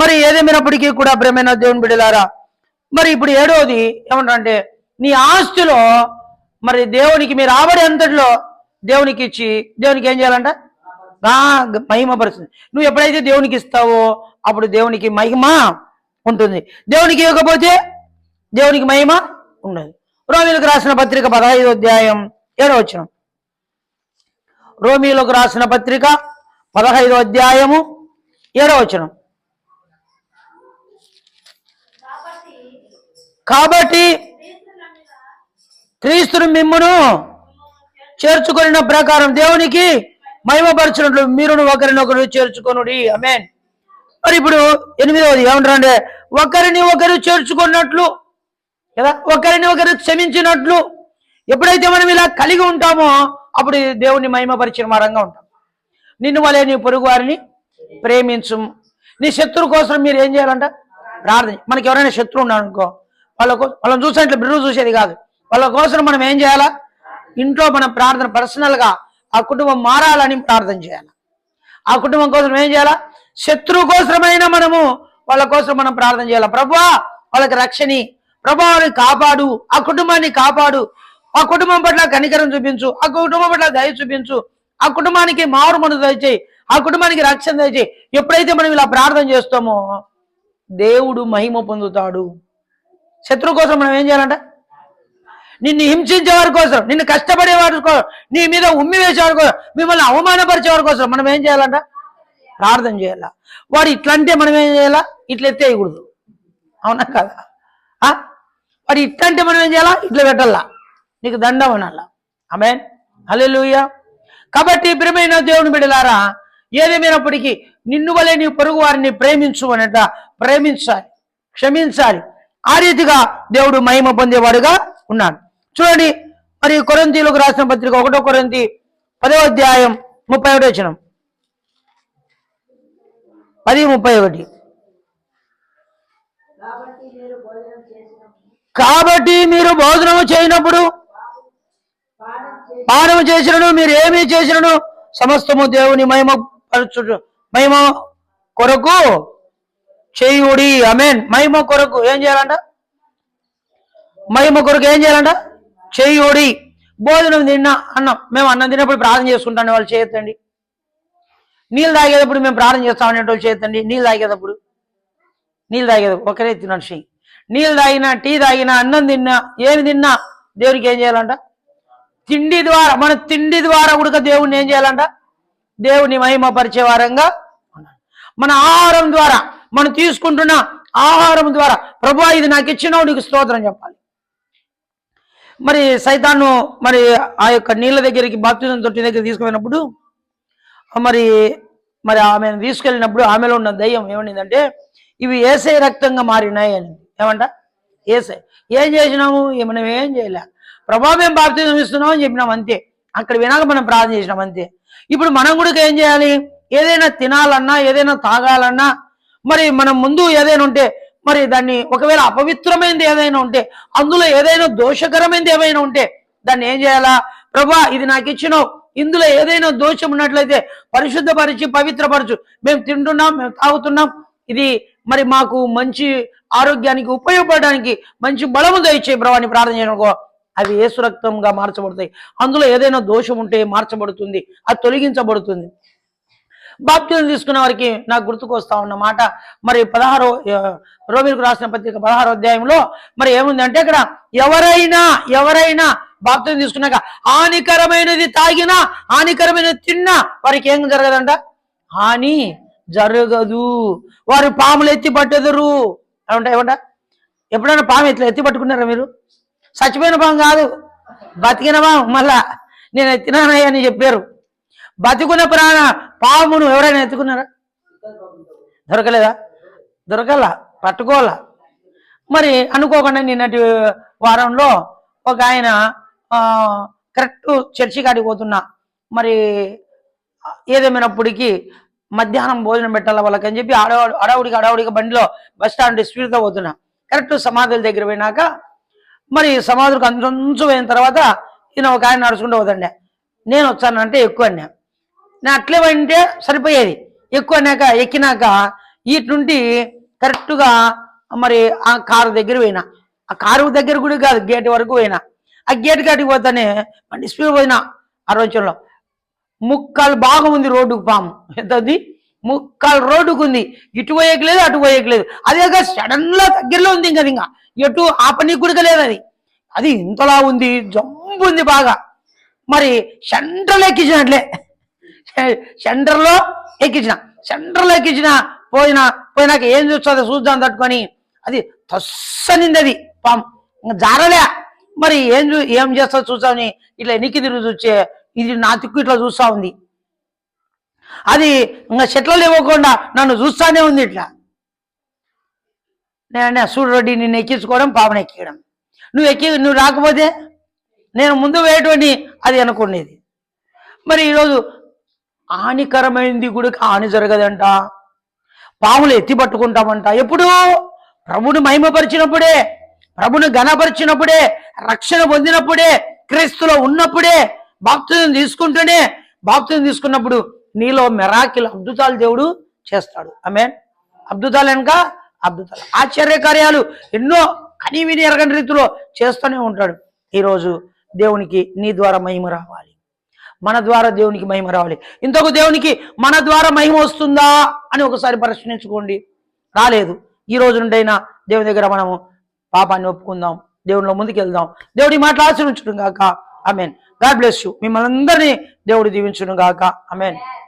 మరి ఏదేమైనప్పటికీ కూడా ప్రియమైన దేవుని బిడ్డలారా, మరి ఇప్పుడు 7వది ఏమంటారంటే నీ ఆస్తిలో మరి దేవునికి మీ రాబడి అంతటిలో దేవునికి ఇచ్చి దేవునికి ఏం చేయాలంట? మహిమపరుస్తుంది. నువ్వు ఎప్పుడైతే దేవునికి ఇస్తావో అప్పుడు దేవునికి మహిమ ఉంటుంది. దేవునికి ఇవ్వకపోతే దేవునికి మహిమ ఉండదు. రోమీయులకు రాసిన పత్రిక 15వ అధ్యాయం 7వ వచనం. రోమీయులకు రాసిన పత్రిక 15వ అధ్యాయము 7వ వచనం. కాబట్టి క్రీస్తును మిమ్మును చేర్చుకొనిన ప్రకారం దేవునికి మహిమపరచినట్లు మీరును ఒకరినొకరు చేర్చుకొనుడి. ఆమేన్. మరి ఇప్పుడు 8వది ఏమంటారంటే ఒకరిని ఒకరు చేర్చుకున్నట్లు కదా, ఒకరిని ఒకరు క్షమించినట్లు. ఎప్పుడైతే మనం ఇలా కలిగి ఉంటామో అప్పుడు దేవుని మహిమపరిచిన వారంగా ఉంటాం. నిన్ను వలె నీ పొరుగు వారిని ప్రేమించు. నీ శత్రువు కోసం మీరు ఏం చేయాలంట? ప్రార్థన. మనకి ఎవరైనా శత్రువు ఉన్నాడు అనుకో, వాళ్ళని చూసినట్లు బిర్రు చూసేది కాదు. వాళ్ళ కోసం మనం ఏం చేయాలా? ఇంట్లో మనం ప్రార్థన పర్సనల్గా ఆ కుటుంబం మారాలని ప్రార్థన చేయాలి. ఆ కుటుంబం కోసం ఏం చేయాలా? శత్రువు కోసమైనా మనము వాళ్ళ కోసం మనం ప్రార్థన చేయాలి. ప్రభువా వాళ్ళకి రక్షణి, ప్రభువా వాళ్ళని కాపాడు, ఆ కుటుంబాన్ని కాపాడు, ఆ కుటుంబం పట్ల కనికరం చూపించు, ఆ కుటుంబం పట్ల దయ చూపించు, ఆ కుటుంబానికి మారు మనసు దయచేయి, ఆ కుటుంబానికి రక్షణ దయచేయి. ఎప్పుడైతే మనం ఇలా ప్రార్థన చేస్తామో దేవుడు మహిమ పొందుతాడు. శత్రువు కోసం మనం ఏం చేయాలంట? నిన్ను హింసించే వారి కోసం, నిన్ను కష్టపడే వారి కోసం, నీ మీద ఉమ్మి వేసేవారి కోసం, మిమ్మల్ని అవమానపరిచే వారి కోసం మనం ఏం చేయాలంట? ప్రార్థన చేయాల. వాడు ఇట్లా అంటే మనం ఏం చేయాలా? ఇట్లా ఎత్తేయకూడదు. అవునా కదా? వాడు ఇట్లా అంటే మనం ఏం చేయాలా? ఇట్లా పెట్టాలా, నీకు దండం అనాలా. ఆమేన్. హల్లెలూయా. కాబట్టి ప్రియమైన దేవుని బిడ్డలారా, ఏదేమైనప్పటికీ నిన్ను వలె నీ పొరుగు వారిని ప్రేమించు అనట. ప్రేమించాలి, క్షమించాలి. ఆ రీతిగా దేవుడు మహిమ పొందేవాడుగా ఉన్నాడు. చూడండి, మరి కొరింథీయులకు రాసిన పత్రిక 1 కొరింథీ 10వ అధ్యాయం 31వ వచనం. 10:31. కాబట్టి మీరు భోజనము చేయనప్పుడు పానము చేసినను మీరు ఏమీ చేసినను సమస్తము దేవుని మహిమ కొరకు చేయుడి. ఆమేన్. మహిమ కొరకు ఏం చేయాలంట? మహిమ కొరకు ఏం చేయాలంట? చేయుడి. భోజనం తిన్నా, అన్నం, మేము అన్నం తిన్నప్పుడు ప్రార్థన చేసుకుంటాం, వాళ్ళు చేయొద్దండి. నీళ్ళు తాగేటప్పుడు మేము ప్రార్థన చేస్తామనే వాళ్ళు చేయొద్దండి. నీళ్ళు తాగేటప్పుడు ఒకరే తినచ్చు. నీళ్ళు తాగినా, టీ తాగినా, అన్నం తిన్నా, ఏమి తిన్నా దేవునికి ఏం చేయాలంట? తిండి ద్వారా, మన తిండి ద్వారా కూడా దేవుడిని ఏం చేయాలంట? దేవుని మహిమపరిచే వారంగా ఉండాలి. మన ఆహారం ద్వారా, మనం తీసుకుంటున్న ఆహారం ద్వారా ప్రభువా ఇది నాకు ఇచ్చినావు, నీకు స్తోత్రం చెప్పాలి. మరి సైతాను మరి ఆ యొక్క నీళ్ళ దగ్గరికి, బాప్తిజం తొట్టి దగ్గర తీసుకుపోయినప్పుడు మరి ఆమెను తీసుకెళ్ళినప్పుడు ఆమెలో ఉన్న దయ్యం ఏమనిందంటే ఇవి ఏసై రక్తంగా మారినాయి అని. ఏమంట? ఏసై. ఏం చేసినాము? మనం ఏం చేయలే. ప్రభా మేము బాప్తిజం ఇస్తున్నాం అని చెప్పినాం అంతే. అక్కడ వినాక మనం ప్రార్థన చేసినాం అంతే. ఇప్పుడు మనం కూడా ఏం చేయాలి? ఏదైనా తినాలన్నా, ఏదైనా తాగాలన్నా, మరి మనం ముందు ఏదైనా ఉంటే, మరి దాన్ని ఒకవేళ అపవిత్రమైనది ఏదైనా ఉంటే, అందులో ఏదైనా దోషకరమైనది ఏమైనా ఉంటే దాన్ని ఏం చేయాలా? ప్రభా ఇది నాకు ఇచ్చినావు, ఇందులో ఏదైనా దోషం ఉన్నట్లయితే పరిశుద్ధపరిచి పవిత్రపరచు. మేము తింటున్నాం, మేము తాగుతున్నాం, ఇది మరి మాకు మంచి ఆరోగ్యానికి ఉపయోగపడడానికి మంచి బలము దయచే ప్రభా అని ప్రార్థన చేయడం. అవి యేసు రక్తంగా మార్చబడతాయి. అందులో ఏదైనా దోషం ఉంటే మార్చబడుతుంది, అది తొలగించబడుతుంది. బాప్తిజం తీసుకున్న వారికి నాకు గుర్తుకు వస్తా ఉన్న మాట, మరి 16 రోమీయులకు రాసిన పత్రిక 16వ అధ్యాయంలో మరి ఏముందంటే, అక్కడ ఎవరైనా బాప్తిజం తీసుకున్నాక హానికరమైనది తాగినా, హానికరమైనది తిన్నా వారికి ఏం జరగదంట? హాని జరగదు. వారు పాములు ఎత్తి పట్టెదరు. ఏమంట? ఎప్పుడైనా పాము ఎత్తి పట్టుకున్నారా మీరు? చచ్చిపోయిన పాము కాదు, బతికిన పాము. మళ్ళా నేను ఎత్తినానయ్య అని చెప్పారు. బతికున్న పామును ఎవరైనా ఎత్తుకున్నారా? దొరకలేదా? దొరకలా, పట్టుకోవాలా. మరి అనుకోకుండా నిన్నటి వారంలో ఒక ఆయన కరెక్ట్ చర్చి కాడికి పోతున్నా, మరి ఏదేమైనప్పటికీ మధ్యాహ్నం భోజనం పెట్టాలా వాళ్ళకని చెప్పి అడవుడిగా బండిలో బస్ స్టాండ్ స్పీడ్తో పోతున్నా. కరెక్ట్ సమాధుల దగ్గర పోయినాక, మరి సమాధులకు అంచు పోయిన తర్వాత ఈయన ఒక ఆయన నడుచుకుంటూ పోతుండే. నేను వచ్చానంటే ఎక్కువ అన్నా. నేను అట్లే పోయింటే సరిపోయేది. ఎక్కువ అన్నాక ఎక్కినాక వీటి నుండి కరెక్ట్గా మరి ఆ కారు దగ్గర పోయినా. ఆ కారు దగ్గర కూడా కాదు, గేట్ వరకు పోయినా. ఆ గేట్ కాటికి పోతానే బండి స్పీడ్ పోయినా. ఆ రోజుల్లో ముక్కాలు బాగా ఉంది రోడ్డుకు పాము. ఎంతది? ముక్కాలు రోడ్డుకు ఉంది. ఇటు పోయేయట్లేదు, అటు పోయేయట్లేదు. అదేగా సడన్గా దగ్గరలో ఉంది. ఇంకా ఎటు ఆపనీకి కూడా లేదు. అది ఇంతలా ఉంది, జంపు ఉంది బాగా. మరి సెంటర్లో ఎక్కించినట్లే, సెంటర్లో ఎక్కించిన పోయినాక ఏం చూస్తుందో చూద్దాం తట్టుకొని అది తస్సనింది. అది పాము జారలే. మరి ఏం చేస్తా చూసామని ఇట్లా ఎనికి తిరిగి చూచే, ఇది నా తిక్కు ఇట్లా చూస్తా ఉంది. అది ఇంకా చెట్లలో ఇవ్వకుండా నన్ను చూస్తానే ఉంది ఇట్లా. నేనంటే చూడు రెడ్డి, నిన్ను ఎక్కించుకోవడం, పాపను ఎక్కియడం. నువ్వు రాకపోతే నేను ముందు వేయటువంటి అది అనుకునేది. మరి ఈరోజు హానికరమైనది కూడా హాని జరగదంట. పాములు ఎత్తి పట్టుకుంటామంట. ఎప్పుడు? ప్రభుని మహిమపరిచినప్పుడే, ప్రభుని ఘనపరిచినప్పుడే, రక్షణ పొందినప్పుడే, క్రీస్తులో ఉన్నప్పుడే, బాప్తిజం తీసుకుంటూనే. బాప్తిజం తీసుకున్నప్పుడు నీలో మెరాకిల్ అద్భుతాలు దేవుడు చేస్తాడు. ఆమేన్. అద్భుతాలు వెనక అద్భుతాలు, ఆశ్చర్యకార్యాలు ఎన్నో కని విని ఎరగని రీతిలో చేస్తూనే ఉంటాడు. ఈరోజు దేవునికి నీ ద్వారా మహిమ రావాలి, మన ద్వారా దేవునికి మహిమ రావాలి. ఇంతకు దేవునికి మన ద్వారా మహిమ వస్తుందా అని ఒకసారి ప్రశ్నించుకోండి. రాలేదు. ఈ రోజు నుండైనా దేవుని దగ్గర మనము పాపాన్ని ఒప్పుకుందాం, దేవునిలో ముందుకు వెళ్దాం. దేవుడి మాటలు ఆశీర్వదించును గాక. ఆమేన్. God bless you. మిమ్మల్ని అందరినీ దేవుడు దీవించును గాక. ఆమేన్.